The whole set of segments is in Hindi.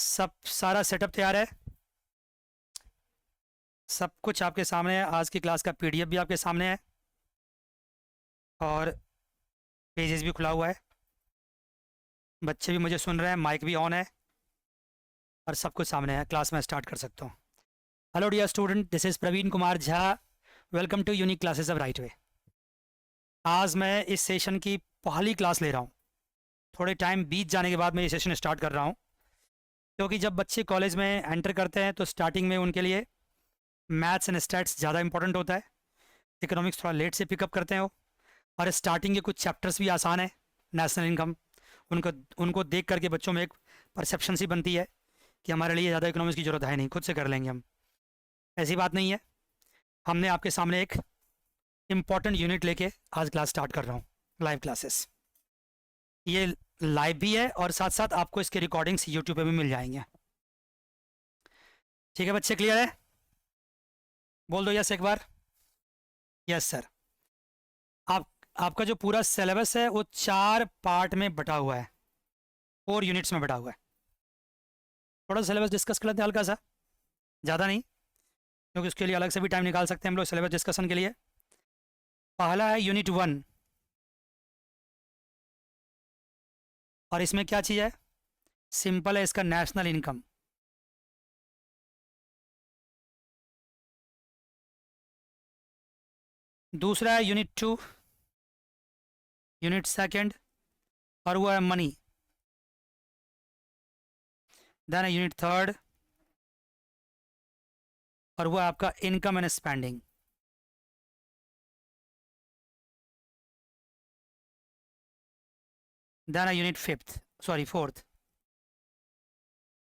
सब सारा सेटअप तैयार है। सब कुछ आपके सामने है। आज की क्लास का पीडीएफ भी आपके सामने है और पेजेस भी खुला हुआ है। बच्चे भी मुझे सुन रहे हैं, माइक भी ऑन है और सब कुछ सामने है। क्लास में स्टार्ट कर सकता हूँ। Hello dear student, this is Praveen Kumar Jha. Welcome to unique classes of right way. आज मैं इस सेशन की पहली क्लास ले रहा हूँ। थोड़े टाइम बीत जाने के बाद मैं ये सेशन स्टार्ट कर रहा हूँ, क्योंकि जब बच्चे कॉलेज में एंटर करते हैं तो स्टार्टिंग में उनके लिए मैथ्स एंड स्टैट्स ज़्यादा इंपॉर्टेंट होता है। इकोनॉमिक्स थोड़ा लेट से पिकअप करते हैं वो, और स्टार्टिंग के कुछ चैप्टर्स भी आसान है। नेशनल इनकम, उनको उनको देख करके बच्चों में एक परसेप्शन सी बनती है कि हमारे लिए ज़्यादा इकोनॉमिक्स की ज़रूरत है नहीं, खुद से कर लेंगे हम। ऐसी बात नहीं है। हमने आपके सामने एक इम्पॉर्टेंट यूनिट लेके आज क्लास स्टार्ट कर रहा हूँ। लाइव क्लासेस ये लाइव भी है और साथ साथ आपको इसके रिकॉर्डिंग्स यूट्यूब पे भी मिल जाएंगे। ठीक है बच्चे, क्लियर है? बोल दो यस एक बार। Yes sir. आप आपका जो पूरा सिलेबस है वो 4 पार्ट में बटा हुआ है, 4 यूनिट्स में बटा हुआ है। थोड़ा सिलेबस डिस्कस कर लेते हैं हल्का सा, ज़्यादा नहीं, क्योंकि उसके लिए अलग से भी टाइम निकाल सकते हैं हम लोग सिलेबस डिस्कशन के लिए। पहला है यूनिट 1, और इसमें क्या चीज़ है? सिंपल है, इसका नेशनल इनकम। दूसरा है यूनिट 2, यूनिट सेकंड, और वो है मनी। देन है यूनिट 3, और वो है आपका इनकम एंड स्पेंडिंग। देन है unit 4th,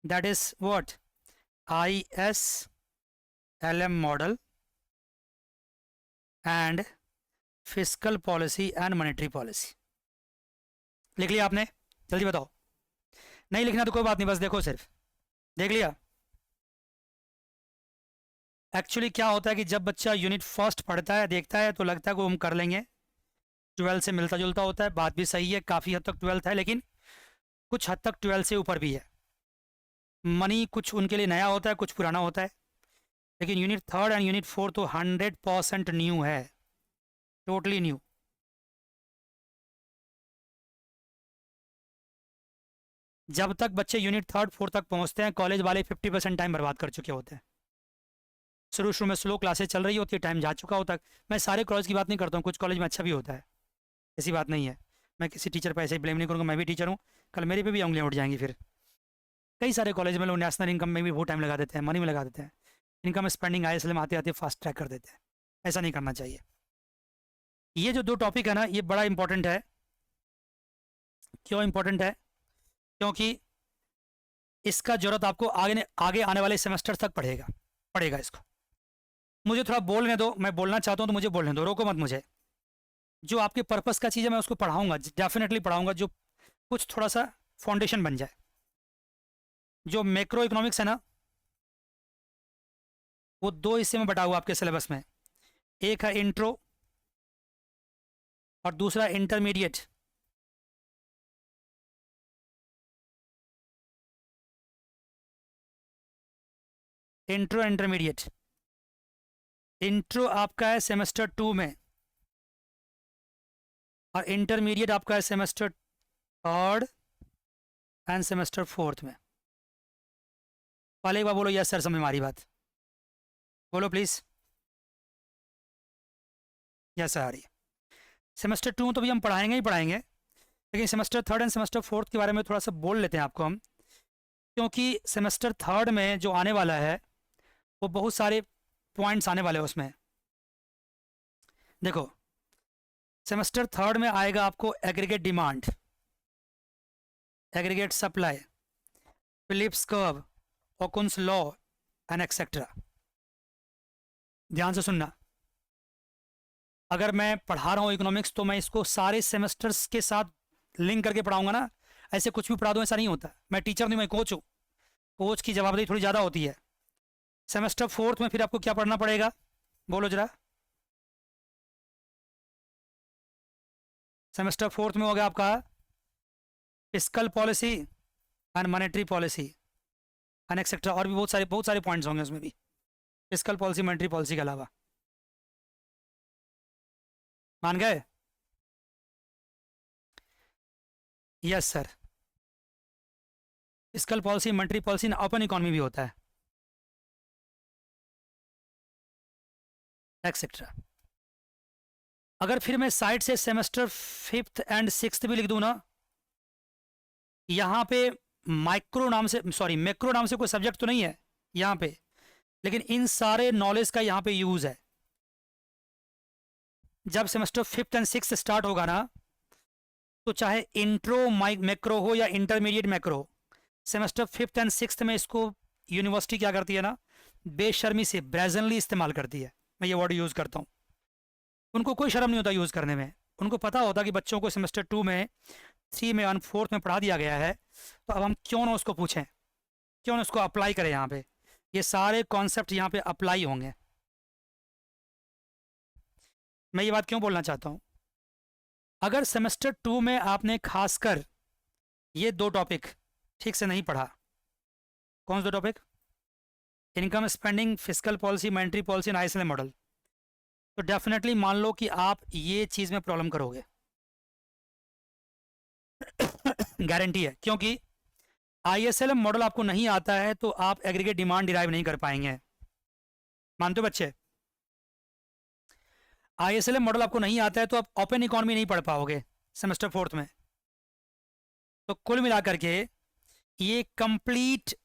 that is what? ISLM model and fiscal policy and monetary policy. लिख लिया आपने? जल्दी बताओ। नहीं लिखना तो कोई बात नहीं, बस देखो, सिर्फ देख लिया। एक्चुअली क्या होता है कि जब बच्चा यूनिट फर्स्ट पढ़ता है, देखता है, तो लगता है कि हम कर लेंगे, 12 से मिलता जुलता होता है। बात भी सही है, काफ़ी हद तक 12th है, लेकिन कुछ हद तक 12 से ऊपर भी है। मनी कुछ उनके लिए नया होता है, कुछ पुराना होता है, लेकिन यूनिट 3 एंड यूनिट 4 तो 100% न्यू है, टोटली न्यू। जब तक बच्चे यूनिट 3 4 तक पहुंचते हैं, कॉलेज वाले 50% टाइम बर्बाद कर चुके होते हैं। शुरू शुरू में स्लो क्लासेस चल रही होती है, टाइम जा चुका होता है। मैं सारे कॉलेज की बात नहीं करता हूँ, कुछ कॉलेज में अच्छा भी होता है, ऐसी बात नहीं है। मैं किसी टीचर पर ऐसे ब्लेम नहीं करूँगा, मैं भी टीचर हूँ, कल मेरे पे भी उंगलियाँ उठ जाएंगी फिर। कई सारे कॉलेज में लोग नेशनल इनकम में भी बहुत टाइम लगा देते हैं, मनी में लगा देते हैं, इनकम स्पेंडिंग ISL में आते आते फास्ट ट्रैक कर देते हैं। ऐसा नहीं करना चाहिए। ये जो 2 टॉपिक है ना, ये बड़ा इंपॉर्टेंट है। क्यों इंपॉर्टेंट है? क्योंकि इसका जरूरत आपको आगे आगे आने वाले सेमेस्टर तक पड़ेगा पड़ेगा इसको। मुझे थोड़ा बोलने दो, मैं बोलना चाहता हूँ तो मुझे बोलने दो, रोको मत मुझे। जो आपके पर्पस का चीज़ है मैं उसको पढ़ाऊंगा, डेफिनेटली पढ़ाऊंगा, जो कुछ थोड़ा सा फाउंडेशन बन जाए। जो मैक्रो इकोनॉमिक्स है ना, वो 2 हिस्से में बटा हुआ आपके सिलेबस में। एक है इंट्रो और दूसरा इंटरमीडिएट। Intro intermediate. इंट्रो आपका है सेमेस्टर 2 में, और इंटरमीडिएट आपका है semester 3rd end semester 4th में। पहले एक बार बोलो यस सर, समझ में आ रही बात? बोलो प्लीज। यस आ रही है। सेमेस्टर 2 तो भी हम पढ़ाएंगे ही पढ़ाएंगे, लेकिन semester 3rd end semester 4th के बारे में थोड़ा सा बोल लेते हैं आपको हम, क्योंकि सेमेस्टर 3rd में जो आने वाला है वो बहुत सारे पॉइंट्स आने वाले हैं उसमें। देखो, सेमेस्टर 3rd में आएगा आपको aggregate demand, aggregate supply, Phillips curve, Okun's law and etcetera. ध्यान से सुनना। अगर मैं पढ़ा रहा हूँ इकोनॉमिक्स तो मैं इसको सारे सेमेस्टर्स के साथ लिंक करके पढ़ाऊंगा ना, ऐसे कुछ भी पढ़ा दूँ ऐसा नहीं होता। मैं टीचर नहीं, मैं कोच हूँ, कोच की जवाबदेही थोड़ी ज़्यादा होती है। सेमेस्टर 4th में फिर आपको क्या पढ़ना पड़ेगा, बोलो जरा? सेमेस्टर 4th में हो गया आपका fiscal policy and monetary policy. And etcetera, और भी बहुत सारे पॉइंट्स होंगे उसमें भी, फिस्कल पॉलिसी मॉनेटरी पॉलिसी के अलावा। मान गए? Yes sir. Fiscal policy monetary policy open economy भी होता है, एक्सेट्रा। अगर फिर मैं साइड से सेमेस्टर 5th एंड 6th भी लिख दूं ना, यहाँ पे माइक्रो नाम से, सॉरी मैक्रो नाम से कोई सब्जेक्ट तो नहीं है यहाँ पे, लेकिन इन सारे नॉलेज का यहाँ पे यूज है। जब semester 5th and 6th start होगा ना, तो चाहे इंट्रो मैक्रो हो या intermediate macro, semester 5th and 6th में इसको यूनिवर्सिटी क्या करती है ना, बेशर्मी से ब्रेजनली इस्तेमाल करती है। मैं ये वर्ड यूज़ करता हूँ, उनको कोई शर्म नहीं होता यूज़ करने में। उनको पता होता कि बच्चों को सेमेस्टर 2 में, 3 में और 4th में पढ़ा दिया गया है, तो अब हम क्यों ना उसको पूछें, क्यों ना उसको अप्लाई करें यहाँ पे। ये सारे कॉन्सेप्ट यहाँ पे अप्लाई होंगे। मैं ये बात क्यों बोलना चाहता हूँ, अगर सेमेस्टर 2 में आपने खासकर ये 2 टॉपिक ठीक से नहीं पढ़ा, कौन से 2 topic, income spending, fiscal policy, monetary policy and ISL model, तो डेफिनेटली मान लो कि आप ये चीज़ में प्रॉब्लम करोगे, गारंटी है। क्योंकि आईएसएल मॉडल आपको नहीं आता है तो आप एग्रीगेट डिमांड डिराइव नहीं कर पाएंगे। मानते हो बच्चे? आईएसएल मॉडल आपको नहीं आता है तो आप ओपन इकोनॉमी नहीं पढ़ पाओगे सेमेस्टर 4th में। तो कुल मिलाकर के ये complete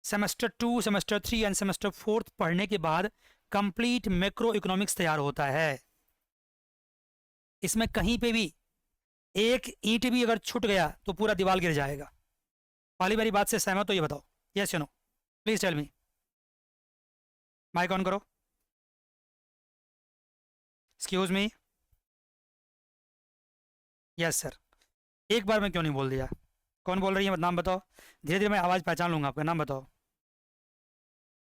semester 2, semester 3 end semester 4th पढ़ने के बाद कंप्लीट मैक्रो इकोनॉमिक्स तैयार होता है। इसमें कहीं पे भी एक ईंट भी अगर छूट गया तो पूरा दीवार गिर जाएगा। पहली बारी बात से सहमत हो? ये बताओ, यस या no, please tell me. Mike on करो। Excuse me. Yes sir. एक बार में क्यों नहीं बोल दिया? कौन बोल रही है, नाम बताओ। धीरे धीरे मैं आवाज़ पहचान लूंगा आपका। नाम बताओ।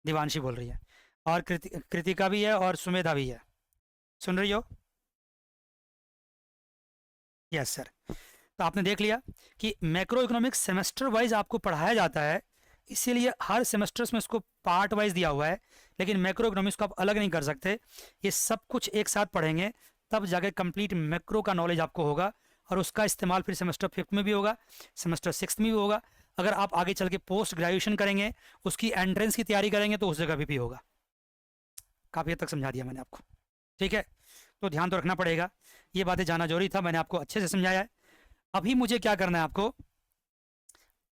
दिवांशी बोल रही है, और कृतिका भी है और सुमेधा भी है। सुन रही हो? Yes sir. तो आपने देख लिया कि मैक्रो इकोनॉमिक्स सेमेस्टर वाइज आपको पढ़ाया जाता है, इसीलिए हर सेमेस्टर्स में इसको पार्ट वाइज दिया हुआ है। लेकिन मैक्रो इकोनॉमिक्स को आप अलग नहीं कर सकते, ये सब कुछ एक साथ पढ़ेंगे तब जाके कंप्लीट मैक्रो का नॉलेज आपको होगा, और उसका इस्तेमाल फिर सेमेस्टर 5th में भी होगा, सेमेस्टर 6th में भी होगा। अगर आप आगे चल के पोस्ट ग्रेजुएशन करेंगे, उसकी एंट्रेंस की तैयारी करेंगे, तो उस जगह भी होगा। काफ़ी हद तक समझा दिया मैंने आपको, ठीक है? तो ध्यान तो रखना पड़ेगा, ये बातें जाना जरूरी था, मैंने आपको अच्छे से समझाया है। अभी मुझे क्या करना है आपको,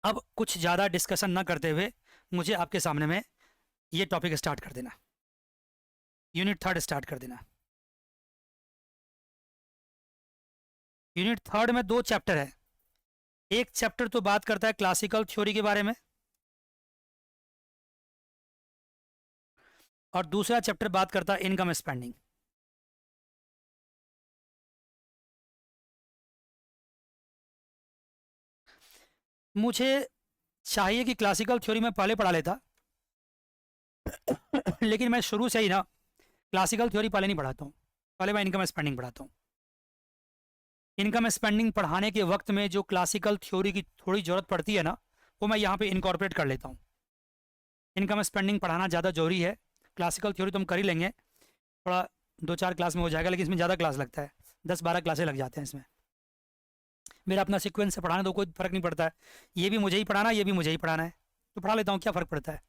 अब कुछ ज़्यादा डिस्कशन ना करते हुए मुझे आपके सामने में ये टॉपिक स्टार्ट कर देना, यूनिट 3 स्टार्ट कर देना। यूनिट 3 में 2 चैप्टर है। एक चैप्टर तो बात करता है क्लासिकल थ्योरी के बारे में, और दूसरा चैप्टर बात करता है इनकम स्पेंडिंग। मुझे चाहिए कि क्लासिकल थ्योरी में पहले पढ़ा लेता, लेकिन मैं शुरू से ही ना क्लासिकल थ्योरी पहले नहीं पढ़ाता हूँ, पहले मैं इनकम स्पेंडिंग पढ़ाता हूँ। इनकम स्पेंडिंग पढ़ाने के वक्त में जो क्लासिकल थ्योरी की थोड़ी ज़रूरत पड़ती है ना, वो मैं यहाँ पे इनकॉर्पोरेट कर लेता हूँ। इनकम स्पेंडिंग पढ़ाना ज़्यादा जरूरी है। क्लासिकल थ्योरी तो हम कर ही लेंगे, थोड़ा 2-4 क्लास में हो जाएगा, लेकिन इसमें ज़्यादा क्लास लगता है, 10-12 क्लासें लग जाते हैं इसमें। मेरा अपना सीक्वेंस से पढ़ाना तो कोई फ़र्क नहीं पड़ता है, ये भी मुझे ही पढ़ाना है, ये भी मुझे ही पढ़ाना है, तो पढ़ा लेता हूँ, क्या फ़र्क पड़ता है।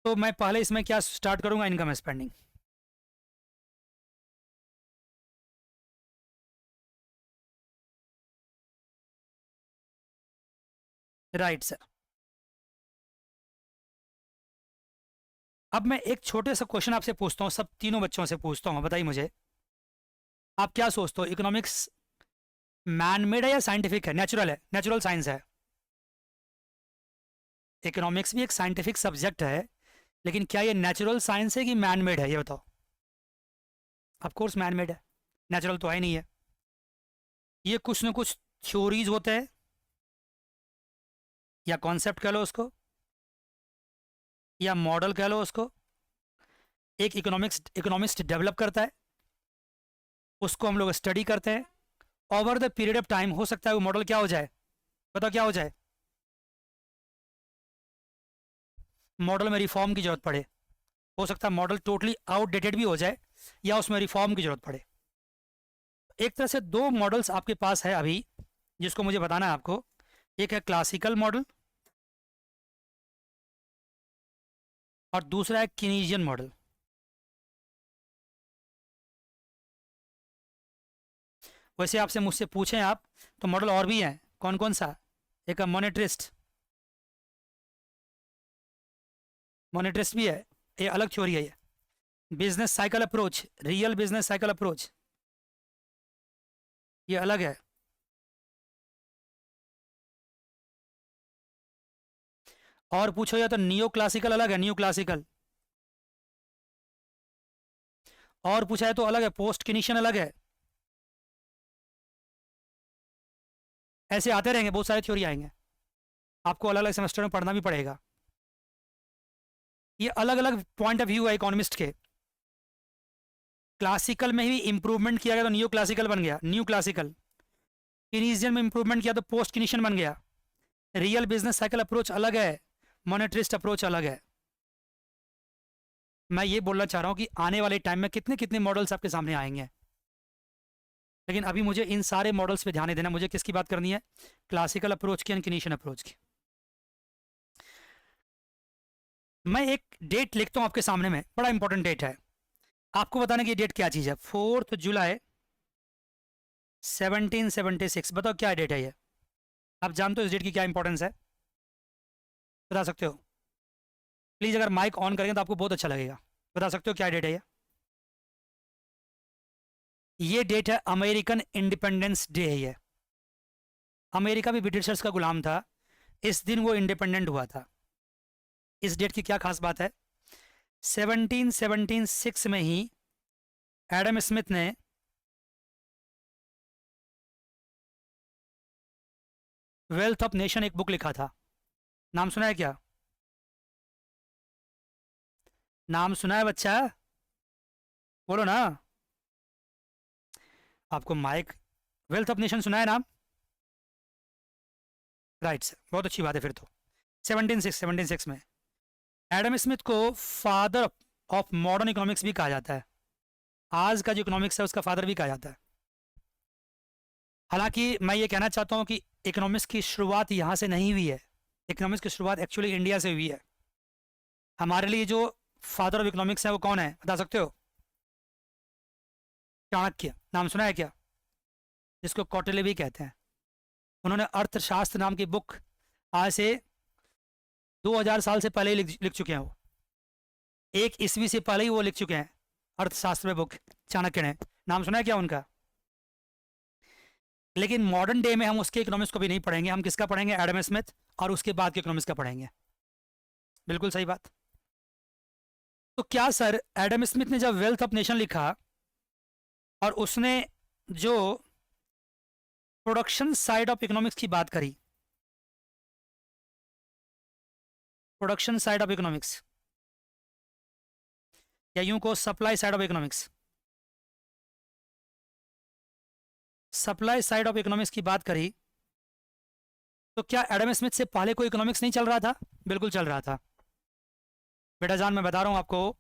तो मैं पहले इसमें क्या स्टार्ट करूँगा, इनकम स्पेंडिंग। Right sir. अब मैं एक छोटे सा क्वेश्चन आपसे पूछता हूँ, सब तीनों बच्चों से पूछता हूँ, बताइए मुझे, आप क्या सोचते हो, इकोनॉमिक्स मैन मेड है या साइंटिफिक है, नेचुरल है, नेचुरल साइंस है? इकोनॉमिक्स भी एक साइंटिफिक सब्जेक्ट है, लेकिन क्या ये नेचुरल साइंस है कि मैन मेड है, ये बताओ। ऑफ कोर्स मैन मेड है, नेचुरल तो है ही नहीं है। ये कुछ ना कुछ थ्योरीज होते हैं, या कॉन्सेप्ट कह लो उसको, या मॉडल कह लो उसको, एक इकोनॉमिस्ट डेवलप करता है, उसको हम लोग स्टडी करते हैं, over the period of time हो सकता है वो मॉडल क्या हो जाए, बताओ क्या हो जाए। मॉडल में रिफॉर्म की जरूरत पड़े, हो सकता है मॉडल टोटली आउटडेटेड भी हो जाए या उसमें रिफॉर्म की जरूरत पड़े। एक तरह से दो मॉडल्स आपके पास है अभी जिसको मुझे बताना है आपको। एक है क्लासिकल मॉडल और दूसरा है कीनीजियन मॉडल। वैसे आपसे मुझसे पूछें आप तो मॉडल और भी हैं, कौन कौन सा? एक है मोनेट्रिस्ट, मोनेट्रिस्ट भी है, ये अलग थ्योरी है। ये business cycle approach, real business cycle approach, ये अलग है। और पूछो या तो नियो क्लासिकल अलग है, न्यू क्लासिकल। और पूछा है तो अलग है, पोस्ट किनिशियन अलग है। ऐसे आते रहेंगे, बहुत सारे थ्योरी आएंगे, आपको अलग अलग सेमेस्टर में पढ़ना भी पड़ेगा। ये अलग अलग पॉइंट ऑफ व्यू है इकोनॉमिस्ट के। क्लासिकल में ही इंप्रूवमेंट किया गया तो न्यू क्लासिकल बन गया, न्यू क्लासिकल। किनीजियन में इंप्रूवमेंट किया तो पोस्ट किनिशियन बन गया। रियल बिजनेस साइकिल अप्रोच अलग है, मोनेटरिस्ट अप्रोच अलग है। मैं ये बोलना चाह रहा हूं कि आने वाले टाइम में कितने कितने मॉडल्स आपके सामने आएंगे, लेकिन अभी मुझे इन सारे मॉडल्स पे ध्यान देना। मुझे किसकी बात करनी है? क्लासिकल अप्रोच की एंड किनीशियन अप्रोच की। मैं एक डेट लिखता हूं आपके सामने में, बड़ा इंपॉर्टेंट डेट है, आपको बताने की डेट क्या चीज़ है। 4 जुलाई 1776। बताओ क्या डेट है ये? आप जानते हो इस डेट की क्या इंपॉर्टेंस है? बता सकते हो? प्लीज़ अगर माइक ऑन करेंगे तो आपको बहुत अच्छा लगेगा। बता सकते हो क्या डेट है ये? ये डेट है अमेरिकन इंडिपेंडेंस डे है ये। अमेरिका भी ब्रिटिशर्स का गुलाम था, इस दिन वो इंडिपेंडेंट हुआ था। इस डेट की क्या खास बात है? 1776 में ही एडम स्मिथ ने वेल्थ ऑफ नेशन एक बुक लिखा था। नाम सुना है क्या? नाम सुना है बच्चा? बोलो ना। आपको माइक, वेल्थ ऑफ नेशन सुना है नाम? राइट सर, बहुत अच्छी बात है फिर तो। 1776 में एडम स्मिथ को फादर ऑफ मॉडर्न इकोनॉमिक्स भी कहा जाता है। आज का जो इकोनॉमिक्स है उसका फादर भी कहा जाता है। हालांकि मैं ये कहना चाहता हूँ कि इकोनॉमिक्स की शुरुआत यहाँ से नहीं हुई है, इकोनॉमिक्स की शुरुआत एक्चुअली इंडिया से हुई है। हमारे लिए जो फादर ऑफ इकोनॉमिक्स है वो कौन है, बता सकते हो? चाणक्य, नाम सुना है क्या? जिसको कौटिल्य भी कहते हैं। उन्होंने अर्थशास्त्र नाम की बुक आज से 2000 साल से पहले ही लिख चुके हैं। वो 1 ईस्वी से पहले ही वो लिख चुके हैं अर्थशास्त्र में बुक, चाणक्य ने। नाम सुना है क्या उनका? लेकिन मॉडर्न डे में हम उसके इकोनॉमिक्स को भी नहीं पढ़ेंगे, हम किसका पढ़ेंगे? एडम स्मिथ, और उसके बाद के इकोनॉमिक्स का पढ़ेंगे। बिल्कुल सही बात। तो क्या सर एडम स्मिथ ने जब वेल्थ ऑफ नेशन लिखा और उसने जो प्रोडक्शन साइड ऑफ इकोनॉमिक्स की बात करी, प्रोडक्शन साइड ऑफ इकोनॉमिक्स, या यूं को supply side of economics, supply side of economics की बात करी, तो क्या एडम स्मिथ से पहले कोई इकोनॉमिक्स नहीं चल रहा था? बिल्कुल चल रहा था। बेटा जान, मैं बता रहा हूं आपको,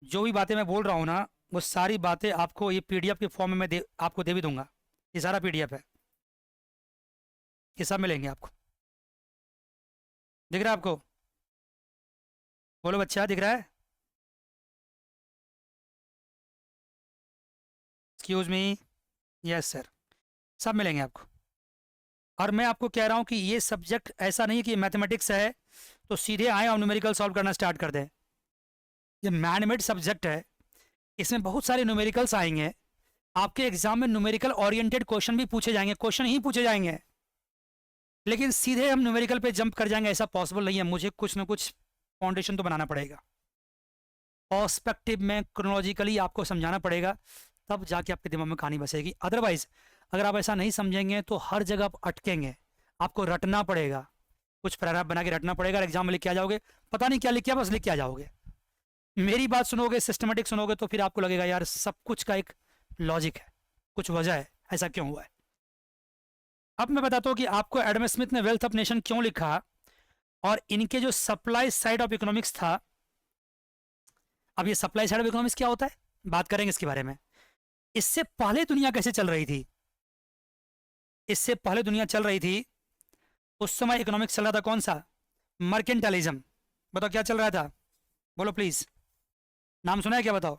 जो भी बातें मैं बोल रहा हूं ना, वो सारी बातें आपको ये पीडीएफ के फॉर्म में मैं आपको दे भी दूंगा। ये सारा पीडीएफ है, ये सब मिलेंगे आपको। दिख रहा है आपको? बोलो बच्चा, दिख रहा है? एक्सक्यूज मी, यस सर, सब मिलेंगे आपको। और मैं आपको कह रहा हूं कि ये सब्जेक्ट ऐसा नहीं है कि मैथमेटिक्स है तो सीधे आए और न्यूमेरिकल सॉल्व करना स्टार्ट कर दें। ये मैनमेड सब्जेक्ट है, इसमें बहुत सारे न्यूमेरिकल्स आएंगे। आपके एग्जाम में न्यूमेरिकल ओरिएंटेड क्वेश्चन भी पूछे जाएंगे, क्वेश्चन ही पूछे जाएंगे, लेकिन सीधे हम न्यूमेरिकल पे जंप कर जाएंगे ऐसा पॉसिबल नहीं है। मुझे कुछ ना कुछ फाउंडेशन तो बनाना पड़ेगा, पर्सपेक्टिव में क्रोनोलॉजिकली आपको समझाना पड़ेगा, तब जाके आपके दिमाग में कहानी बसेगी। अदरवाइज अगर आप ऐसा नहीं समझेंगे तो हर जगह आप अटकेंगे, आपको रटना पड़ेगा, कुछ पैराग्राफ बना के रटना पड़ेगा, और एग्जाम में लिख के आ जाओगे, पता नहीं क्या लिख के बस लिख के आ जाओगे। मेरी बात सुनोगे, सिस्टमेटिक सुनोगे, तो फिर आपको लगेगा यार सब कुछ का एक लॉजिक है, कुछ वजह है, ऐसा क्यों हुआ है। अब मैं बताता हूँ कि आपको एडम स्मिथ ने वेल्थ ऑफ नेशन क्यों लिखा और इनके जो सप्लाई साइड ऑफ इकोनॉमिक्स था, अब ये सप्लाई साइड ऑफ इकोनॉमिक्स क्या होता है, बात करेंगे इसके बारे में। इससे पहले दुनिया कैसे चल रही थी, इससे पहले दुनिया चल रही थी, उस समय इकोनॉमिक्स चल रहा था कौन सा, मर्केंटालिज्म। बताओ क्या चल रहा था, बोलो प्लीज, नाम सुना है क्या, बताओ।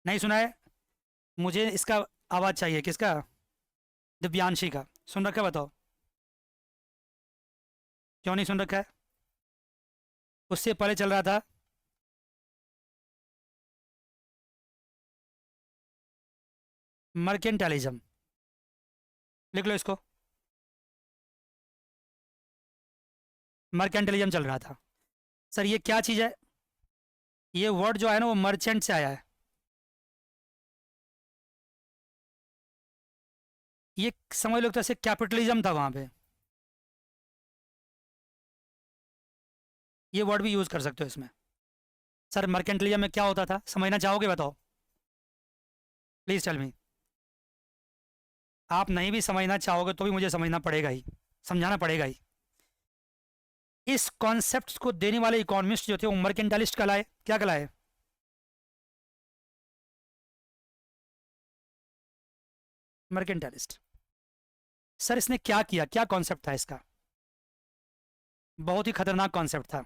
नहीं सुना है, मुझे इसका आवाज चाहिए, किसका, दिव्यांशी का। सुन रखा है, बताओ क्यों नहीं सुन रखा है। उससे पहले चल रहा था मर्केंटालिज्म, लिख लो इसको, मर्केंटालिज्म चल रहा था। सर ये क्या चीज़ है, ये वर्ड जो है ना वो मर्चेंट से आया है। ये समझ लो जैसे कैपिटलिज्म था वहां पे, ये वर्ड भी यूज कर सकते हो इसमें। सर मर्केंटलिज्म में क्या होता था, समझना चाहोगे, बताओ प्लीज टेल मी। आप नहीं भी समझना चाहोगे तो भी मुझे समझना पड़ेगा ही, समझाना पड़ेगा ही। इस कॉन्सेप्ट को देने वाले इकोनॉमिस्ट जो थे वो मर्केंटालिस्ट कहलाए, क्या कहलाए, मर्केंटालिस्ट। सर इसने क्या किया, क्या कॉन्सेप्ट था इसका, बहुत ही खतरनाक कॉन्सेप्ट था।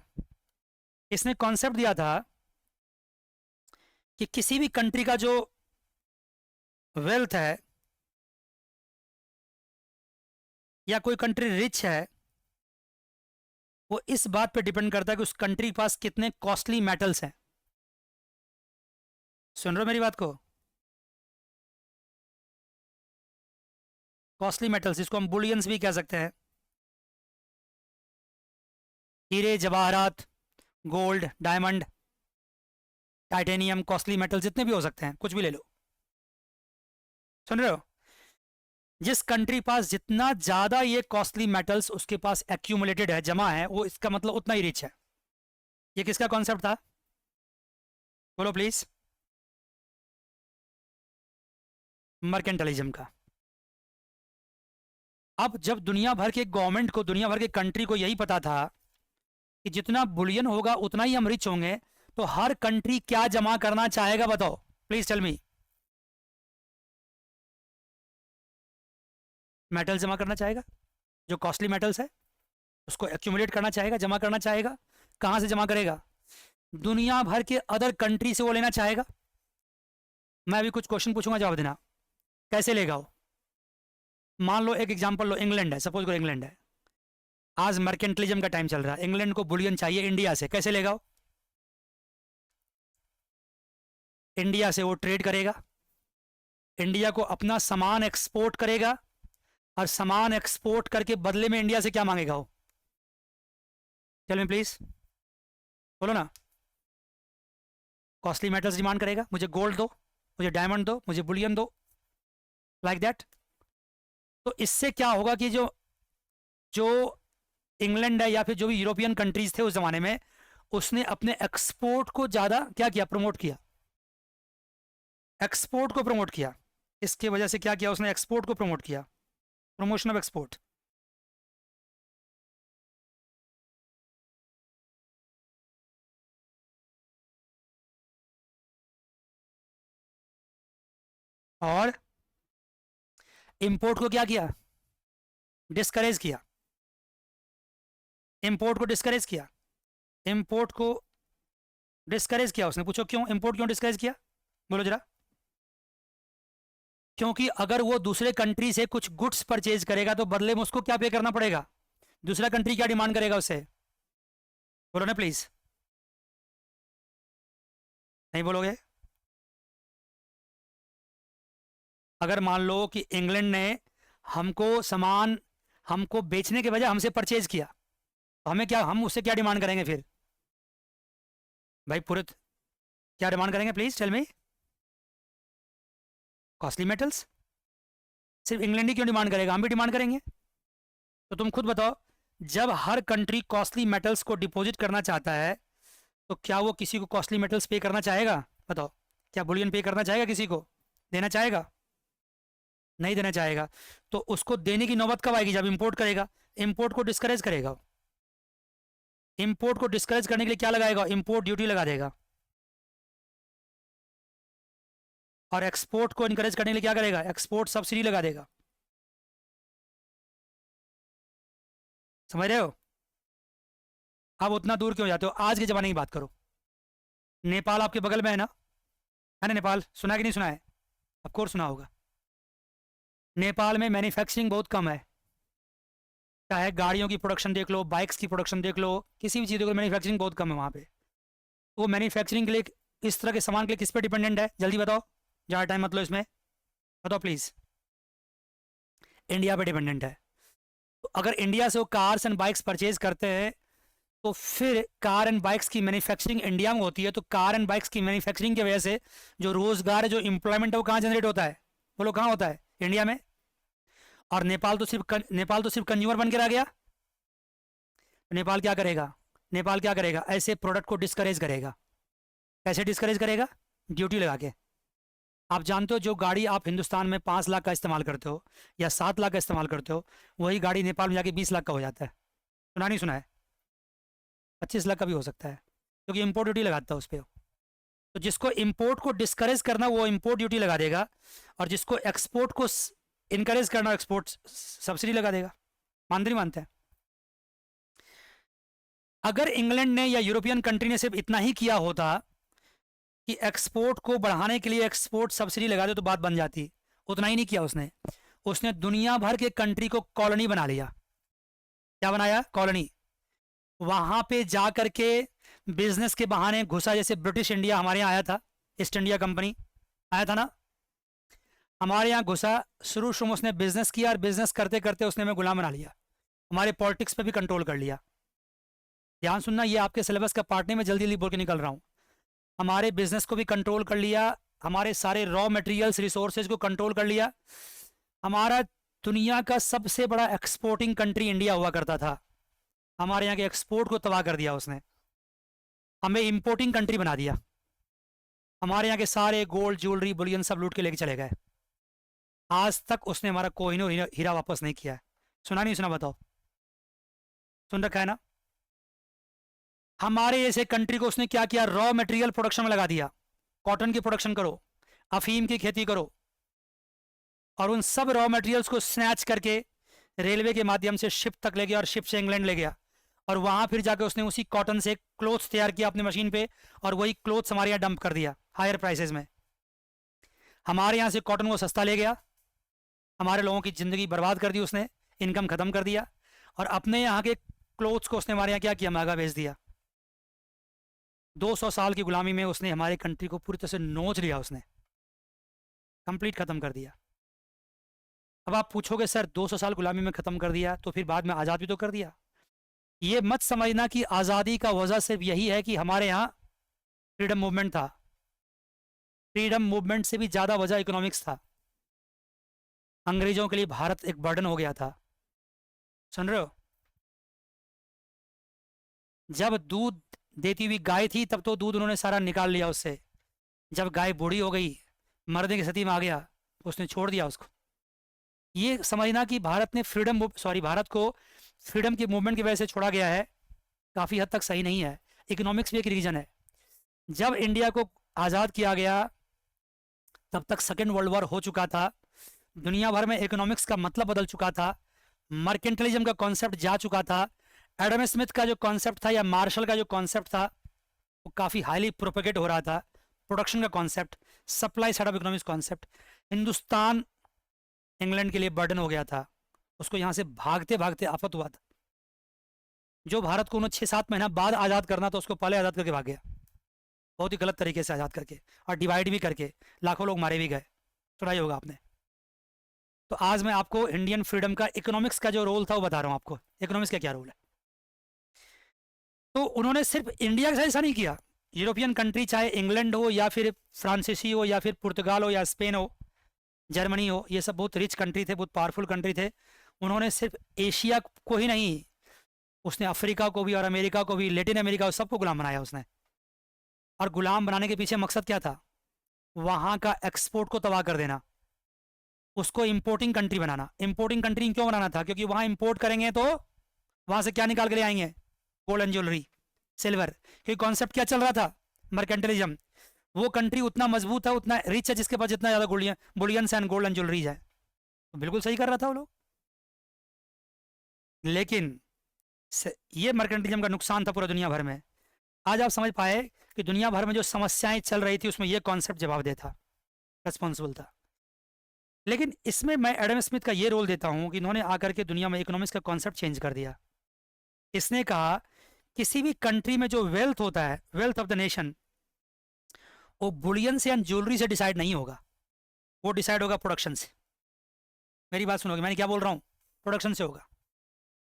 इसने कॉन्सेप्ट दिया था कि किसी भी कंट्री का जो वेल्थ है या कोई कंट्री रिच है, वो इस बात पे डिपेंड करता है कि उस कंट्री के पास कितने कॉस्टली मेटल्स हैं। सुन रहे हो मेरी बात को, कॉस्टली मेटल्स, इसको हम बुलियंस भी कह सकते हैं। हीरे जवाहरात, gold, diamond, titanium, costly metal जितने भी हो सकते हैं, कुछ भी ले लो। सुन रहे हो, जिस कंट्री पास जितना ज्यादा ये कॉस्टली मेटल्स उसके पास एक्यूमुलेटेड है, जमा है, वो इसका मतलब उतना ही रिच है। ये किसका कॉन्सेप्ट था, बोलो प्लीज, मर्केंटलिज्म का। अब जब दुनिया भर के गवर्नमेंट को, दुनिया भर के कंट्री को यही पता था कि जितना बुलियन होगा उतना ही हम रिच होंगे, तो हर कंट्री क्या जमा करना चाहेगा, बताओ प्लीज टेल मी। मेटल जमा करना चाहेगा, जो कॉस्टली मेटल्स है उसको एक्यूमुलेट करना चाहेगा, जमा करना चाहेगा। कहां से जमा करेगा, दुनिया भर के अदर कंट्री से वो लेना चाहेगा। मैं अभी कुछ क्वेश्चन पूछूंगा, जवाब देना, कैसे लेगा वो। मान लो एक एग्जांपल लो, इंग्लैंड है, सपोज करो इंग्लैंड है, आज मर्केंटलिज्म का टाइम चल रहा है, इंग्लैंड को बुलियन चाहिए इंडिया से, कैसे लेगा वो, इंडिया से वो ट्रेड करेगा, इंडिया को अपना सामान एक्सपोर्ट करेगा, और सामान एक्सपोर्ट करके बदले में इंडिया से क्या मांगेगा वो, टेल मी प्लीज, बोलो ना। कॉस्टली मेटल्स डिमांड करेगा, मुझे गोल्ड दो, मुझे डायमंड दो, मुझे बुलियन दो, लाइक दैट। तो इससे क्या होगा कि जो जो इंग्लैंड है या फिर जो भी यूरोपियन कंट्रीज थे उस जमाने में, उसने अपने एक्सपोर्ट को ज्यादा क्या किया, प्रमोट किया, एक्सपोर्ट को प्रमोट किया। इसके वजह से क्या किया उसने, एक्सपोर्ट को प्रमोट किया, प्रमोशन ऑफ एक्सपोर्ट। और इंपोर्ट को क्या किया, डिस्करेज किया, इंपोर्ट को डिस्करेज किया, इंपोर्ट को डिस्करेज किया उसने। पूछो क्यों, इंपोर्ट क्यों डिस्करेज किया, बोलो जरा। क्योंकि अगर वो दूसरे कंट्री से कुछ गुड्स परचेज करेगा तो बदले में उसको क्या पे करना पड़ेगा, दूसरा कंट्री क्या डिमांड करेगा उससे, बोलो ना प्लीज, नहीं बोलोगे। अगर मान लो कि इंग्लैंड ने हमको सामान, हमको बेचने के बजाय हमसे परचेज किया, तो हमें क्या, हम उससे क्या डिमांड करेंगे फिर, भाई पूरे क्या डिमांड करेंगे, please tell me. Costly metals. सिर्फ इंग्लैंड ही क्यों डिमांड करेगा, हम भी डिमांड करेंगे। तो तुम खुद बताओ, जब हर कंट्री कॉस्टली मेटल्स को डिपॉजिट करना चाहता है, तो क्या वो किसी को कॉस्टली मेटल्स पे करना चाहेगा, बताओ, क्या बुलियन पे करना चाहेगा, किसी को देना चाहेगा। नहीं देना चाहेगा, तो उसको देने की नौबत कब आएगी? जब इंपोर्ट करेगा। इंपोर्ट को डिस्करेज करेगा। इंपोर्ट को डिस्करेज करने के लिए क्या लगाएगा? इंपोर्ट ड्यूटी लगा देगा। और एक्सपोर्ट को इनकरेज करने के लिए क्या करेगा? एक्सपोर्ट सब्सिडी लगा देगा। समझ रहे हो? अब उतना दूर क्यों जाते हो? आज के ज़माने की बात करो। नेपाल आपके बगल में है ना? है ना? नेपाल सुना कि नहीं सुना है? ऑफकोर्स सुना होगा। नेपाल में मैन्युफैक्चरिंग बहुत कम है। चाहे गाड़ियों की प्रोडक्शन देख लो, बाइक्स की प्रोडक्शन देख लो, किसी भी चीज़ को मैन्युफैक्चरिंग बहुत कम है वहाँ पे। वो मैन्युफैक्चरिंग के लिए, इस तरह के सामान के लिए किस पे डिपेंडेंट है? जल्दी बताओ, ज़्यादा टाइम मत लो इसमें, बताओ प्लीज़। इंडिया पे डिपेंडेंट है। तो अगर इंडिया से वो कार्स एंड बाइक्स परचेज करते हैं, तो फिर कार एंड बाइक्स की मैन्युफैक्चरिंग इंडिया में होती है, तो कार एंड बाइक्स की मैन्युफैक्चरिंग की वजह से जो रोजगार है, जो इंप्लॉयमेंट है, वो कहाँ जनरेट होता है? बोलो कहाँ होता है? इंडिया में। और नेपाल तो सिर्फ कंज्यूमर बन के रह गया। तो नेपाल क्या करेगा? नेपाल क्या करेगा? ऐसे प्रोडक्ट को डिस्करेज करेगा। कैसे डिस्करेज करेगा? ड्यूटी लगा के। आप जानते हो जो गाड़ी आप हिंदुस्तान में 5 लाख का इस्तेमाल करते हो या 7 लाख का इस्तेमाल करते हो, वही गाड़ी नेपाल में जाके 20 लाख का हो जाता है। सुना नहीं सुना है? 25 लाख का भी हो सकता है, क्योंकि इम्पोर्ट ड्यूटी लगाता है उस पर। तो जिसको इंपोर्ट को डिस्करेज करना, वो इंपोर्ट ड्यूटी लगा देगा, और जिसको एक्सपोर्ट को इनकरेज करना, एक्सपोर्ट सब्सिडी लगा देगा। मानते नहीं मानते हैं? अगर इंग्लैंड ने या यूरोपियन कंट्री ने सिर्फ इतना ही किया होता कि एक्सपोर्ट को बढ़ाने के लिए एक्सपोर्ट सब्सिडी लगा दे, तो बात बन जाती। उतना ही नहीं किया उसने। उसने दुनिया भर के कंट्री को कॉलोनी बना लिया। क्या बनाया? कॉलोनी। वहां पे जा करके बिजनेस के बहाने घुसा। जैसे ब्रिटिश इंडिया हमारे यहाँ आया था, ईस्ट इंडिया कंपनी आया था ना, हमारे यहाँ घुसा। शुरू शुरू में उसने बिजनेस किया, और बिजनेस करते करते उसने हमें गुलाम बना लिया। हमारे पॉलिटिक्स पे भी कंट्रोल कर लिया। ध्यान सुनना, ये आपके सिलेबस का पार्ट नहीं, मैं जल्दी जल्दी बोल के निकल रहा हूँ। हमारे बिजनेस को भी कंट्रोल कर लिया, हमारे सारे रॉ मटेरियल्स रिसोर्सेज को कंट्रोल कर लिया। हमारा दुनिया का सबसे बड़ा एक्सपोर्टिंग कंट्री इंडिया हुआ करता था। हमारे यहाँ के एक्सपोर्ट को तबाह कर दिया उसने। हमें इंपोर्टिंग कंट्री बना दिया। हमारे यहाँ के सारे गोल्ड, ज्वेलरी, बुलियन सब लूट के लेके चले गए। आज तक उसने हमारा कोहिनूर हीरा वापस नहीं किया है। सुना नहीं सुना? बताओ। सुन रखा है ना? हमारे जैसे कंट्री को उसने क्या किया? रॉ मटेरियल प्रोडक्शन में लगा दिया। कॉटन की प्रोडक्शन करो, अफीम की खेती करो, और उन सब रॉ मटेरियल्स को स्नैच करके रेलवे के माध्यम से शिप तक ले गया, और शिप से इंग्लैंड ले गया। और वहां फिर जाके उसने उसी कॉटन से क्लोथ्स तैयार किया अपनी मशीन पे, और वही क्लोथ्स हमारे यहाँ डंप कर दिया हायर प्राइसेस में। हमारे यहाँ से कॉटन को सस्ता ले गया, हमारे लोगों की ज़िंदगी बर्बाद कर दी उसने, इनकम ख़त्म कर दिया। और अपने यहाँ के क्लोथ्स को उसने हमारे यहाँ क्या किया? महंगा बेच दिया। 200 साल की गुलामी में उसने हमारे कंट्री को पूरी तरह से नोच लिया। उसने कंप्लीट ख़त्म कर दिया। अब आप पूछोगे सर 200 साल गुलामी में ख़त्म कर दिया, तो फिर बाद में आज़ाद भी तो कर दिया। ये मत समझना कि आज़ादी का वजह सिर्फ यही है कि हमारे यहाँ फ्रीडम मूवमेंट था। फ्रीडम मूवमेंट से भी ज़्यादा वजह इकोनॉमिक्स था। अंग्रेजों के लिए भारत एक बर्डन हो गया था। सुन रहे हो? जब दूध देती हुई गाय थी, तब तो दूध उन्होंने सारा निकाल लिया उससे। जब गाय बूढ़ी हो गई, मरने की स्थिति में आ गया, तो उसने छोड़ दिया उसको। ये समझना कि भारत को फ्रीडम की मूवमेंट की वजह से छोड़ा गया है, काफ़ी हद तक सही नहीं है। इकोनॉमिक्स भी एक रीजन है। जब इंडिया को आज़ाद किया गया, तब तक सेकेंड वर्ल्ड वॉर हो चुका था। दुनिया भर में इकोनॉमिक्स का मतलब बदल चुका था। मर्केंटलिज्म का कॉन्सेप्ट जा चुका था। एडम स्मिथ का जो कॉन्सेप्ट था, या मार्शल का जो कॉन्सेप्ट था, वो काफ़ी हाईली प्रोपेगेट हो रहा था। प्रोडक्शन का concept, supply side of economics concept. Hindustan England के लिए बर्डन हो गया था। उसको यहाँ से भागते भागते आफत हुआ था। जो भारत को उन्हें 6-7 महीना बाद आज़ाद करना था, उसको पहले आज़ाद करके भाग गया। बहुत ही गलत तरीके से आज़ाद करके, और डिवाइड भी करके लाखों लोग मारे भी गए। सुना ही होगा आपने। तो आज मैं आपको इंडियन फ्रीडम का इकोनॉमिक्स का जो रोल था वो बता रहा हूँ आपको। इकोनॉमिक्स का क्या रोल है? तो उन्होंने सिर्फ इंडिया के साथ ऐसा नहीं किया। यूरोपियन कंट्री, चाहे इंग्लैंड हो या फिर फ्रांसीसी हो या फिर पुर्तगाल हो या स्पेन हो, जर्मनी हो, ये सब बहुत रिच कंट्री थे, बहुत पावरफुल कंट्री थे। उन्होंने सिर्फ एशिया को ही नहीं, उसने अफ्रीका को भी और अमेरिका को भी, लेटिन अमेरिका, सबको गुलाम बनाया उसने। और गुलाम बनाने के पीछे मकसद क्या था? वहाँ का एक्सपोर्ट को तबाह कर देना। उसको इंपोर्टिंग कंट्री बनाना। इंपोर्टिंग कंट्री क्यों बनाना था? क्योंकि वहां इंपोर्ट करेंगे तो वहां से क्या निकाल के ले आएंगे? Gold and jewellery, silver. क्योंकि कॉन्सेप्ट क्या चल रहा था? मर्केंटलिज्म। वो कंट्री उतना मजबूत है, उतना रिच है, जिसके पास जितना ज्यादा bullions and gold and jewelleries है। तो बिल्कुल सही कर रहा था वो लोग। लेकिन ये मर्केंटलिज्म का नुकसान था पूरा दुनिया भर में। आज आप समझ पाए कि दुनिया भर में जो समस्याएं चल रही थी उसमें ये कॉन्सेप्ट जवाबदेह था, रेस्पॉन्सिबल था। लेकिन इसमें मैं एडम स्मिथ का ये रोल देता हूं कि इन्होंने आकर के दुनिया में इकोनॉमिक्स का कॉन्सेप्ट चेंज कर दिया। इसने कहा किसी भी कंट्री में जो वेल्थ होता है, वेल्थ ऑफ द नेशन, वो बुलियन से या ज्वेलरी से डिसाइड नहीं होगा, वो डिसाइड होगा प्रोडक्शन से। मेरी बात सुनोगे, मैंने क्या बोल रहा हूँ? प्रोडक्शन से होगा।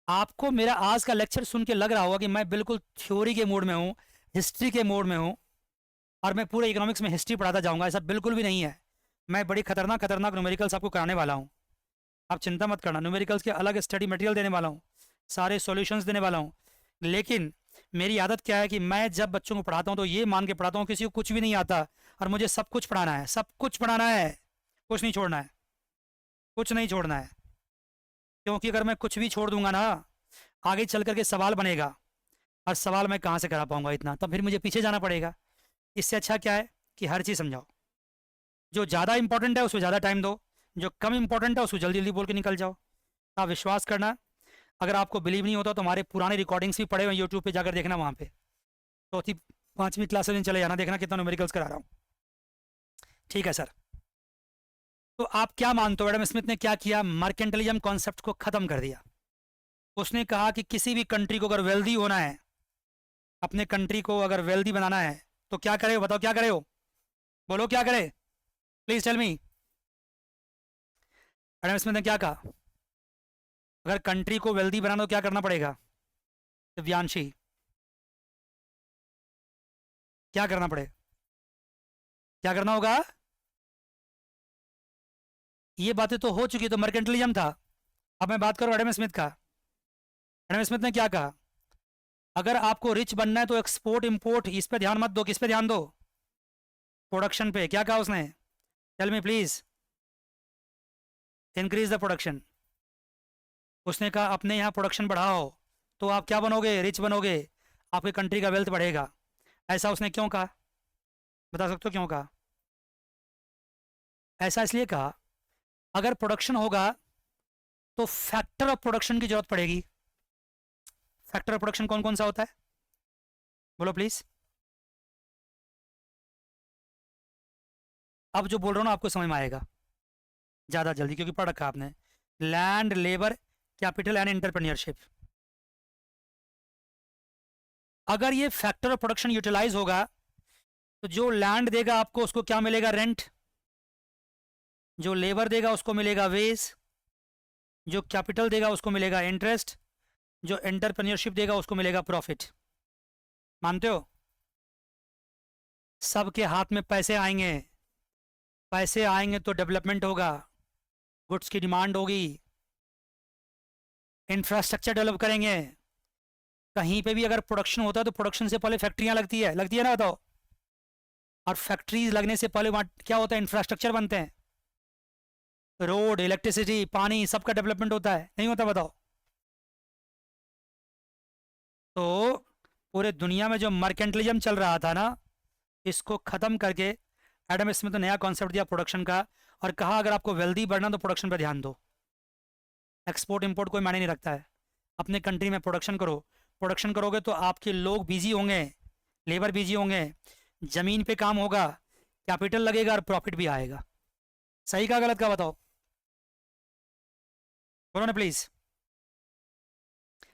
आपको मेरा आज का लेक्चर सुन के लग रहा होगा कि मैं बिल्कुल थ्योरी के मोड में हूँ, हिस्ट्री के मोड में हूँ, और मैं पूरे इकोनॉमिक्स में हिस्ट्री पढ़ाता जाऊंगा। ऐसा बिल्कुल भी नहीं है। मैं बड़ी खतरनाक खतरनाक न्यूमेरिकल्स आपको कराने वाला हूँ। आप चिंता मत करना, न्यूमेरिकल्स के अलग स्टडी मटेरियल देने वाला हूँ, सारे सॉल्यूशंस देने वाला हूँ। लेकिन मेरी आदत क्या है कि मैं जब बच्चों को पढ़ाता हूँ तो ये मान के पढ़ाता हूँ किसी को कुछ भी नहीं आता और मुझे सब कुछ पढ़ाना है, सब कुछ पढ़ाना है, कुछ नहीं छोड़ना है, कुछ नहीं छोड़ना है। क्योंकि अगर मैं कुछ भी छोड़ दूंगा ना, आगे चल करके सवाल बनेगा, और सवाल मैं कहाँ से करा पाऊंगा इतना, तब फिर मुझे पीछे जाना पड़ेगा। इससे अच्छा क्या है कि हर चीज़ समझाओ। जो ज़्यादा इंपॉर्टेंट है उसको ज़्यादा टाइम दो, जो कम इंपॉर्टेंट है उसको जल्दी जल्दी बोल के निकल जाओ। आप विश्वास करना, अगर आपको बिलीव नहीं होता तो हमारे पुराने रिकॉर्डिंग्स भी पड़े हुए यूट्यूब पे जाकर देखना। वहाँ पे चौथी पाँचवीं क्लास में चले जाना, देखना कितना न्यूमेरिकल्स करा रहा हूँ। ठीक है सर। तो आप क्या मानते हो एडम स्मिथ ने क्या किया? मर्केंटलिज्म कॉन्सेप्ट को खत्म कर दिया। उसने कहा कि किसी भी कंट्री को अगर वेल्दी होना है, अपने कंट्री को अगर वेल्दी बनाना है, तो क्या करे हो? बताओ क्या करे हो? बोलो क्या करे, please tell me. Adam Smith ने क्या कहा? अगर कंट्री को वेल्दी बनाना तो क्या करना पड़ेगा? दिव्यांशी, क्या करना पड़े? क्या करना होगा? ये बातें तो हो चुकी, तो मर्केंटलिज्म था। अब मैं बात करूं एडम स्मिथ का। एडम स्मिथ ने क्या कहा? अगर आपको रिच बनना है तो एक्सपोर्ट इंपोर्ट इस पे ध्यान मत दो। किस पे ध्यान दो? प्रोडक्शन पे। क्या कहा उसने? Tell me please. Increase the production. उसने कहा अपने यहाँ प्रोडक्शन बढ़ाओ तो आप क्या बनोगे? रिच बनोगे, आपके कंट्री का वेल्थ बढ़ेगा। ऐसा उसने क्यों कहा? बता सकते हो क्यों कहा? ऐसा इसलिए कहा, अगर प्रोडक्शन होगा तो फैक्टर ऑफ प्रोडक्शन की जरूरत पड़ेगी। फैक्टर ऑफ प्रोडक्शन कौन कौन सा होता है? बोलो प्लीज। अब जो बोल रहा हूँ ना आपको समझ में आएगा ज़्यादा जल्दी, क्योंकि पढ़ रखा आपने। Land, labour, capital and entrepreneurship. अगर ये फैक्टर ऑफ प्रोडक्शन यूटिलाइज होगा तो जो लैंड देगा आपको उसको क्या मिलेगा? रेंट। जो लेबर देगा उसको मिलेगा वेज। जो कैपिटल देगा उसको मिलेगा इंटरेस्ट। जो एंटरप्रेन्योरशिप देगा उसको मिलेगा प्रॉफिट। मानते हो? सबके हाथ में पैसे आएंगे, पैसे आएंगे तो डेवलपमेंट होगा, गुड्स की डिमांड होगी, इंफ्रास्ट्रक्चर डेवलप करेंगे। कहीं पे भी अगर प्रोडक्शन होता है तो प्रोडक्शन से पहले फैक्ट्रियां लगती है ना? बताओ। और फैक्ट्रीज लगने से पहले वहाँ क्या होता है? इंफ्रास्ट्रक्चर बनते हैं, रोड, इलेक्ट्रिसिटी, पानी, सबका डेवलपमेंट होता है, नहीं होता? बताओ। तो पूरे दुनिया में जो मर्केंटलिज्म चल रहा था ना, इसको खत्म करके एडम स्मिथ ने नया कॉन्सेप्ट दिया प्रोडक्शन का, और कहा अगर आपको वेल्दी बढ़ना तो प्रोडक्शन पर ध्यान दो। एक्सपोर्ट इंपोर्ट कोई मायने नहीं रखता है, अपने कंट्री में प्रोडक्शन करो। प्रोडक्शन करोगे तो आपके लोग बिजी होंगे, लेबर बिजी होंगे, जमीन पे काम होगा, कैपिटल लगेगा और प्रॉफिट भी आएगा। सही का गलत का बताओ? बोलो ना प्लीज।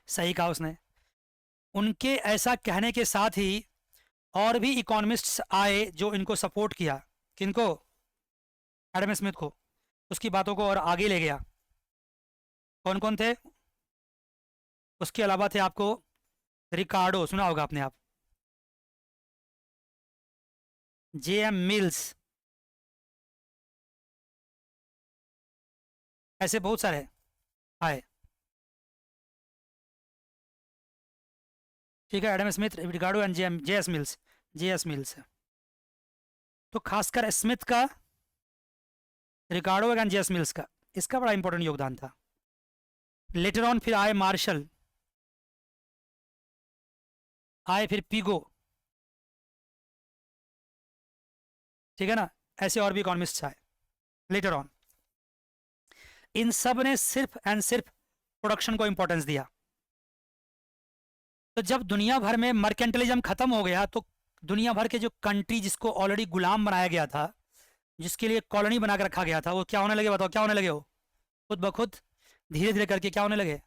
सही कहा उसने। उनके ऐसा कहने के साथ ही और भी इकोनॉमिस्ट्स आए जो इनको सपोर्ट किया। किनको? एडम स्मिथ को। उसकी बातों को और आगे ले गया। कौन कौन थे? उसके अलावा थे आपको रिकार्डो, सुना होगा आपने आप, जे.एम. मिल्स, ऐसे बहुत सारे आए। ठीक है, Adam Smith, Ricardo and J S mills. तो खासकर स्मिथ का रिकार्डो एंड जेएस मिल्स का, इसका बड़ा इंपॉर्टेंट योगदान था। लेटर ऑन फिर आए मार्शल, आए फिर पीगो, ठीक है ना, ऐसे और भी इकोनॉमिस्ट आए लेटर ऑन। इन सब ने सिर्फ एंड सिर्फ प्रोडक्शन को इंपॉर्टेंस दिया। तो जब दुनिया भर में मर्केंटलिज्म खत्म हो गया तो दुनिया भर के जो कंट्री जिसको ऑलरेडी गुलाम बनाया गया था, जिसके लिए कॉलोनी बना के रखा गया था, वो क्या होने लगे बताओ, क्या होने लगे? वो खुद ब खुद धीरे धीरे करके क्या होने लगे?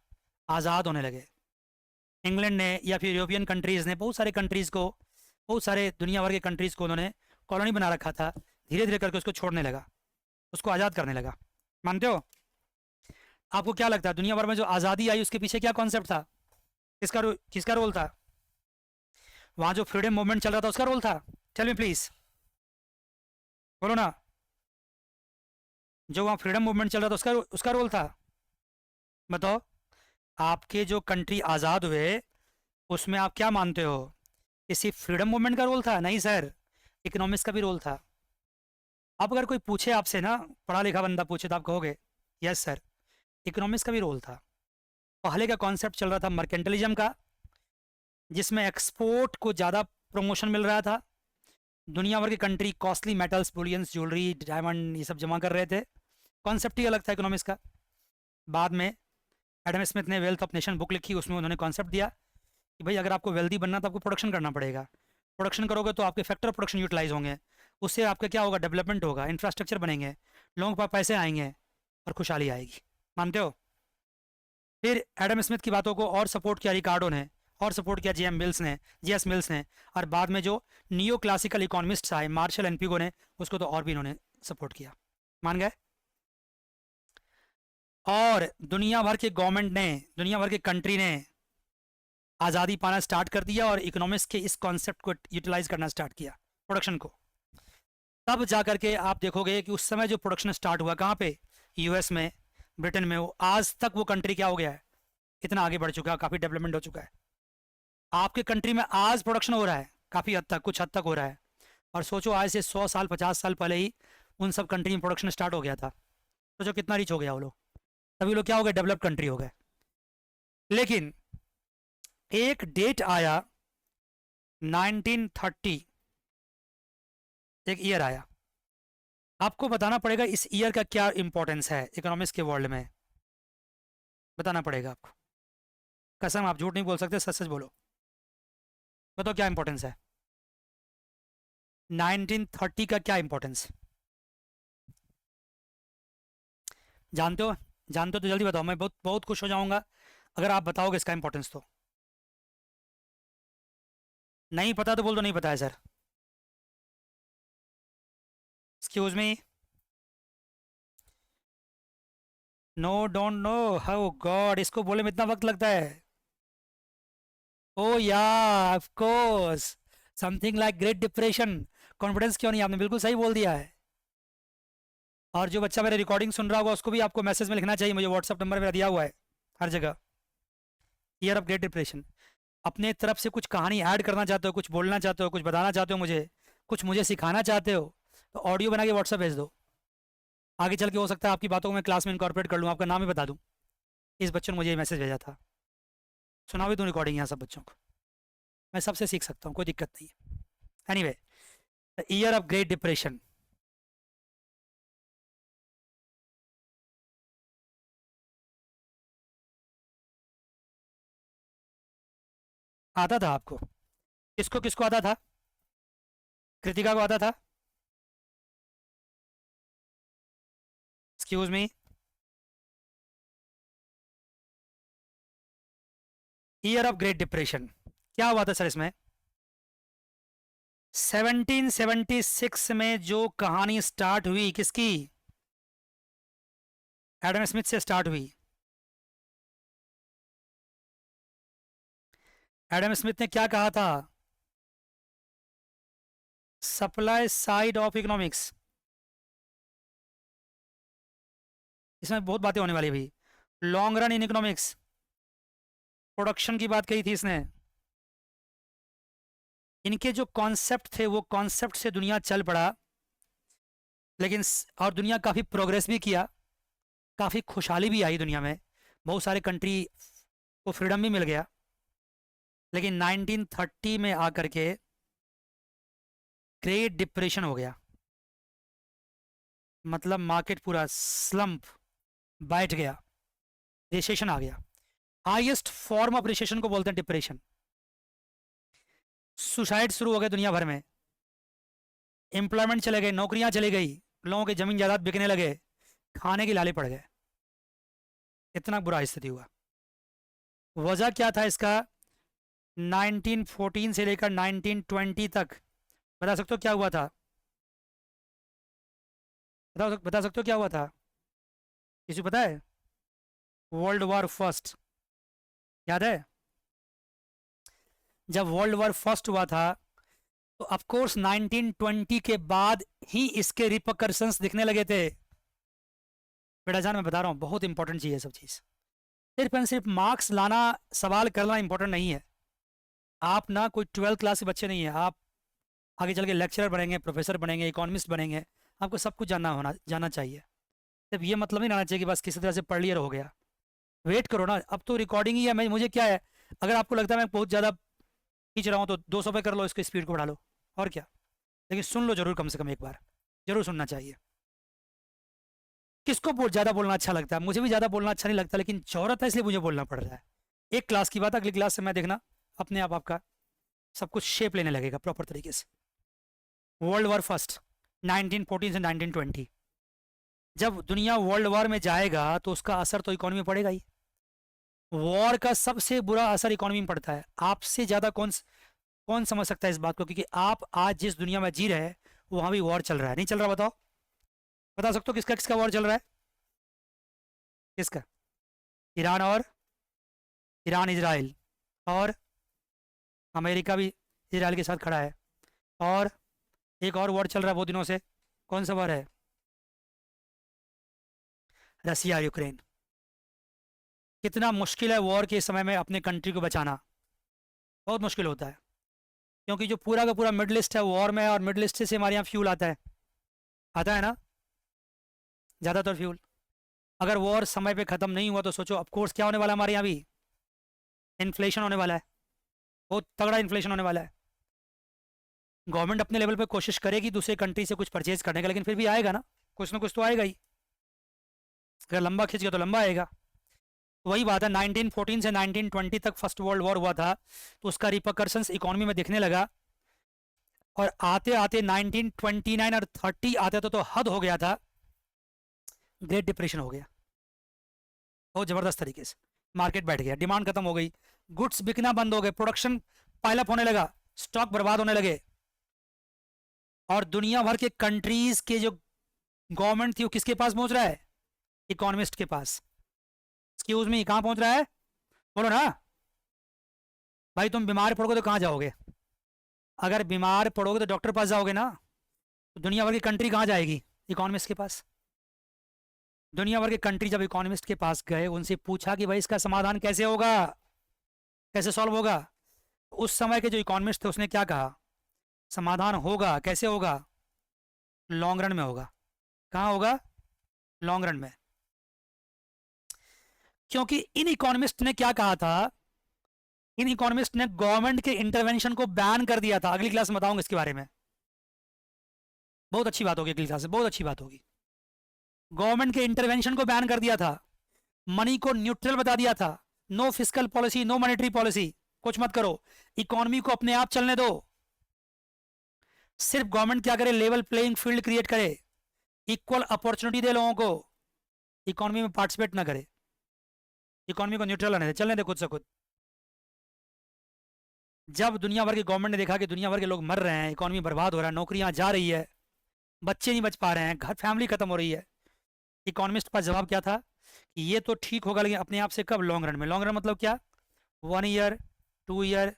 आज़ाद होने लगे। इंग्लैंड ने या फिर यूरोपियन कंट्रीज़ ने बहुत सारे कंट्रीज़ को, बहुत सारे दुनिया भर के कंट्रीज़ को उन्होंने कॉलोनी बना रखा था, धीरे धीरे करके उसको छोड़ने लगा, उसको आज़ाद करने लगा। मानते हो? आपको क्या लगता है दुनिया भर में जो आज़ादी आई उसके पीछे क्या कॉन्सेप्ट था? किसका रोल था? वहां जो फ्रीडम मूवमेंट चल रहा था उसका रोल था? टेल मी प्लीज, बोलो ना। जो वहां फ्रीडम मूवमेंट चल रहा था उसका रोल था? बताओ। आपके जो कंट्री आज़ाद हुए उसमें आप क्या मानते हो कि सिर्फ फ्रीडम मूवमेंट का रोल था? नहीं सर, इकोनॉमिक्स का भी रोल था। अब अगर कोई पूछे आपसे ना, पढ़ा लिखा बंदा पूछे तो आप कहोगे यस सर, इकोनॉमिक्स का भी रोल था। पहले का कॉन्सेप्ट चल रहा था मर्केंटलिज्म का, जिसमें एक्सपोर्ट को ज़्यादा प्रमोशन मिल रहा था। दुनिया भर की country costly metals, bullions, jewellery, diamond ये सब जमा कर रहे थे। कॉन्सेप्ट ही अलग था इकोनॉमिक्स का। बाद में एडम स्मिथ ने वेल्थ ऑफ नेशन बुक लिखी, उसमें उन्होंने कॉन्सेप्ट दिया कि भाई अगर आपको वेल्दी बनना तो आपको प्रोडक्शन करना पड़ेगा। प्रोडक्शन करोगे तो आपके फैक्टर ऑफ प्रोडक्शन यूटिलाइज होंगे, उससे आपका क्या होगा? डेवलपमेंट होगा, इंफ्रास्ट्रक्चर बनेंगे, लोगों के पास पैसे आएंगे और खुशहाली आएगी। मानते हो? फिर एडम स्मिथ की बातों को और सपोर्ट किया रिकार्डो ने, और सपोर्ट किया जीएस मिल्स ने, और बाद में जो नियो क्लासिकल इकोनॉमिस्ट्स आए मार्शल एंड पीगो ने, उसको तो और भी इन्होंने सपोर्ट किया। मान गए? और दुनिया भर के गवर्नमेंट ने, दुनिया भर के कंट्री ने आज़ादी पाना स्टार्ट कर दिया और इकोनॉमिक्स के इस कॉन्सेप्ट को यूटिलाइज करना स्टार्ट किया, प्रोडक्शन को। तब जा करके आप देखोगे कि उस समय जो प्रोडक्शन स्टार्ट हुआ कहाँ पे? यूएस में, ब्रिटेन में। वो आज तक वो कंट्री क्या हो गया है? इतना आगे बढ़ चुका है, काफ़ी डेवलपमेंट हो चुका है। आपके कंट्री में आज प्रोडक्शन हो रहा है काफ़ी हद तक, कुछ हद तक हो रहा है। और सोचो आज से 100 साल 50 साल पहले ही उन सब कंट्री में प्रोडक्शन स्टार्ट हो गया था। सोचो कितना रिच हो गया वो लोग। तभी लोग क्या हो गए? डेवलप कंट्री हो गए। लेकिन एक डेट आया 1930, एक ईयर आया। आपको बताना पड़ेगा इस ईयर का क्या इंपॉर्टेंस है इकोनॉमिक्स के वर्ल्ड में, बताना पड़ेगा आपको। कसम, आप झूठ नहीं बोल सकते, सच सच बोलो। बताओ क्या इंपॉर्टेंस है 1930 का? क्या इंपॉर्टेंस जानते हो? जानते हो तो जल्दी बताओ, मैं बहुत बहुत खुश हो जाऊंगा अगर आप बताओगे इसका इंपॉर्टेंस तो। नहीं पता तो बोल दो नहीं पता है sir. Excuse me, no don't know, how god, इसको बोले में इतना वक्त लगता है? Oh yeah, of course, something like great depression. Confidence क्यों नहीं? आपने बिल्कुल सही बोल दिया है। और जो बच्चा मेरे रिकॉर्डिंग सुन रहा होगा उसको भी आपको मैसेज में लिखना चाहिए, मुझे व्हाट्सअप नंबर मेरा दिया हुआ है हर जगह। Year of great depression. अपने तरफ से कुछ कहानी ऐड करना चाहते हो, कुछ बोलना चाहते हो, कुछ बताना चाहते हो मुझे, कुछ मुझे सिखाना चाहते हो, तो ऑडियो बना के व्हाट्सअप भेज दो। आगे चल के हो सकता है आपकी बातों को मैं क्लास में इनकॉर्पोरेट कर लूँ, आपका नाम ही बता दूँ, इस बच्चों ने मुझे ये मैसेज भेजा था। सुना भी दूँ रिकॉर्डिंग यहाँ सब बच्चों को। मैं सबसे सीख सकता हूँ, कोई दिक्कत नहीं है। Anyway, the year of great depression. आता था आपको? किसको किसको आता था? कृतिका को आता था? Excuse me, year of great depression क्या हुआ था सर इसमें? 1776 में जो कहानी स्टार्ट हुई, किसकी? एडम स्मिथ से स्टार्ट हुई। एडम स्मिथ ने क्या कहा था? Supply side of economics. इसमें बहुत बातें होने वाली भाई। Long run in economics, production की बात कही थी इसने। इनके जो कॉन्सेप्ट थे वो कॉन्सेप्ट से दुनिया चल पड़ा। लेकिन और दुनिया काफ़ी प्रोग्रेस भी किया, काफ़ी खुशहाली भी आई दुनिया में, बहुत सारे कंट्री को फ्रीडम भी मिल गया। लेकिन 1930 में आकर के ग्रेट डिप्रेशन हो गया, मतलब मार्केट पूरा स्लम्प, बैठ गया, रिसेशन आ गया। हाईएस्ट फॉर्म ऑफ रिसेशन को बोलते हैं डिप्रेशन। सुसाइड शुरू हो गए दुनिया भर में, एम्प्लॉयमेंट चले गए, नौकरियां चली गई, लोगों के जमीन जायदाद बिकने लगे, खाने के लाले पड़ गए, इतना बुरा स्थिति हुआ। वजह क्या था इसका? 1914 से लेकर 1920 तक बता सकते हो क्या हुआ था? बता सकते हो क्या हुआ था? किसी को पता है? वर्ल्ड वॉर फर्स्ट, याद है? जब वर्ल्ड वॉर फर्स्ट हुआ था तो ऑफ कोर्स 1920 के बाद ही इसके रिपरकशंस दिखने लगे थे। बेटा जान, मैं बता रहा हूँ, बहुत इंपॉर्टेंट चीज़ है सब चीज़। सिर्फ एंड सिर्फ मार्क्स लाना, सवाल करना इंपॉर्टेंट नहीं है। आप ना कोई 12th क्लास के बच्चे नहीं है, आप आगे चल के लेक्चरर बनेंगे, प्रोफेसर बनेंगे, इकोनॉमिस्ट बनेंगे। आपको सब कुछ जाना चाहिए। सिर्फ ये मतलब नहीं रहना चाहिए कि बस किसी तरह से पढ़ लिया हो गया। वेट करो ना, अब तो रिकॉर्डिंग ही है। मुझे क्या है, अगर आपको लगता है मैं बहुत ज़्यादा खींच रहा हूँ तो 200 पे कर लो, इसको स्पीड को बढ़ा लो, और क्या। लेकिन सुन लो जरूर, कम से कम एक बार जरूर सुनना चाहिए। किसको ज़्यादा बोलना अच्छा लगता है? मुझे भी ज़्यादा बोलना अच्छा नहीं लगता, लेकिन जरूरत है इसलिए मुझे बोलना पड़ रहा है। एक क्लास की बात, अगली क्लास से मैं देखना अपने आप आपका सब कुछ शेप लेने लगेगा प्रॉपर तरीके से। वर्ल्ड वॉर फर्स्ट 1914 से 1920, जब दुनिया वर्ल्ड वॉर में जाएगा तो उसका असर तो इकोनॉमी में पड़ेगा ही। वॉर का सबसे बुरा असर इकोनॉमी में पड़ता है। आपसे ज़्यादा कौन समझ सकता है इस बात को? क्योंकि आप आज जिस दुनिया में जी रहे हैं वहाँ भी वॉर चल रहा है, नहीं चल रहा? बताओ, बता सकते हो किसका किसका वॉर चल रहा है? किसका? ईरान और ईरान, इजराइल, और अमेरिका भी इजराइल के साथ खड़ा है। और एक और वॉर चल रहा है बहुत दिनों से, कौन सा वॉर है? Russia Ukraine. कितना मुश्किल है वॉर के समय में अपने कंट्री को बचाना, बहुत मुश्किल होता है। क्योंकि जो पूरा का पूरा मिडल ईस्ट है वॉर में है, और मिडल ईस्ट से हमारे यहाँ फ्यूल आता है ना, ज़्यादातर फ्यूल। अगर वॉर समय पे ख़त्म नहीं हुआ तो सोचो ऑफ कोर्स क्या होने वाला है हमारे यहाँ भी? इन्फ्लेशन होने वाला है, बहुत तगड़ा इन्फ्लेशन होने वाला है। गवर्नमेंट अपने लेवल पे कोशिश करेगी दूसरे कंट्री से कुछ परचेज करने का, लेकिन फिर भी आएगा ना, कुछ ना कुछ तो आएगा ही। अगर लंबा खींच गया तो लंबा आएगा। वही बात है, 1914 से 1920 तक फर्स्ट वर्ल्ड वॉर हुआ था, तो उसका रिपरकशंस इकोनॉमी में दिखने लगा। और आते आते 1929 और 30 आते तो हद हो गया था, ग्रेट डिप्रेशन हो गया बहुत ज़बरदस्त तरीके से। मार्केट बैठ गया, डिमांड खत्म हो गई, गुड्स बिकना बंद हो गए, प्रोडक्शन पाइलअप होने लगा, स्टॉक बर्बाद होने लगे। और दुनिया भर के कंट्रीज के जो गवर्नमेंट थी वो किसके पास पहुंच रहा है? इकोनॉमिस्ट के पास। एक्सक्यूज मी, कहां पहुंच रहा है? बोलो ना भाई, तुम बीमार पड़ोगे तो कहां जाओगे? अगर बीमार पड़ोगे तो डॉक्टर पास जाओगे ना। तो दुनिया भर की कंट्री कहां जाएगी? इकोनॉमिस्ट के पास। दुनिया भर के कंट्री जब इकोनॉमिस्ट के पास गए, उनसे पूछा कि भाई इसका समाधान कैसे होगा, कैसे सॉल्व होगा? उस समय के जो इकोनॉमिस्ट थे उसने क्या कहा? समाधान होगा, कैसे होगा? लॉन्ग रन में होगा। कहाँ होगा? लॉन्ग रन में। क्योंकि इन इकोनॉमिस्ट ने क्या कहा था? इन इकोनॉमिस्ट ने गवर्नमेंट के इंटरवेंशन को बैन कर दिया था। अगली क्लास में बताऊंगा इसके बारे में, बहुत अच्छी बात होगी अगली क्लास में, बहुत अच्छी बात होगी। गवर्नमेंट के इंटरवेंशन को बैन कर दिया था, मनी को न्यूट्रल बता दिया था, no fiscal policy, no monetary policy, कुछ मत करो, इकोनॉमी को अपने आप चलने दो। सिर्फ गवर्नमेंट क्या करे? लेवल प्लेइंग फील्ड क्रिएट करे, इक्वल अपॉर्चुनिटी दे लोगों को, इकोनॉमी में पार्टिसिपेट ना करे, इकोनॉमी को न्यूट्रल रहने दे, चलने दे खुद से खुद। जब दुनिया भर की गवर्नमेंट ने देखा कि दुनिया भर के लोग मर रहे हैं, इकोनॉमी बर्बाद हो रहा है, नौकरियां जा रही है, बच्चे नहीं बच पा रहे हैं, घर फैमिली खत्म हो रही है, इकोनॉमिस्ट का जवाब क्या था? कि ये तो ठीक होगा, लेकिन अपने आप से कब? लॉन्ग रन में। लॉन्ग रन मतलब क्या? 1 ईयर, 2 ईयर,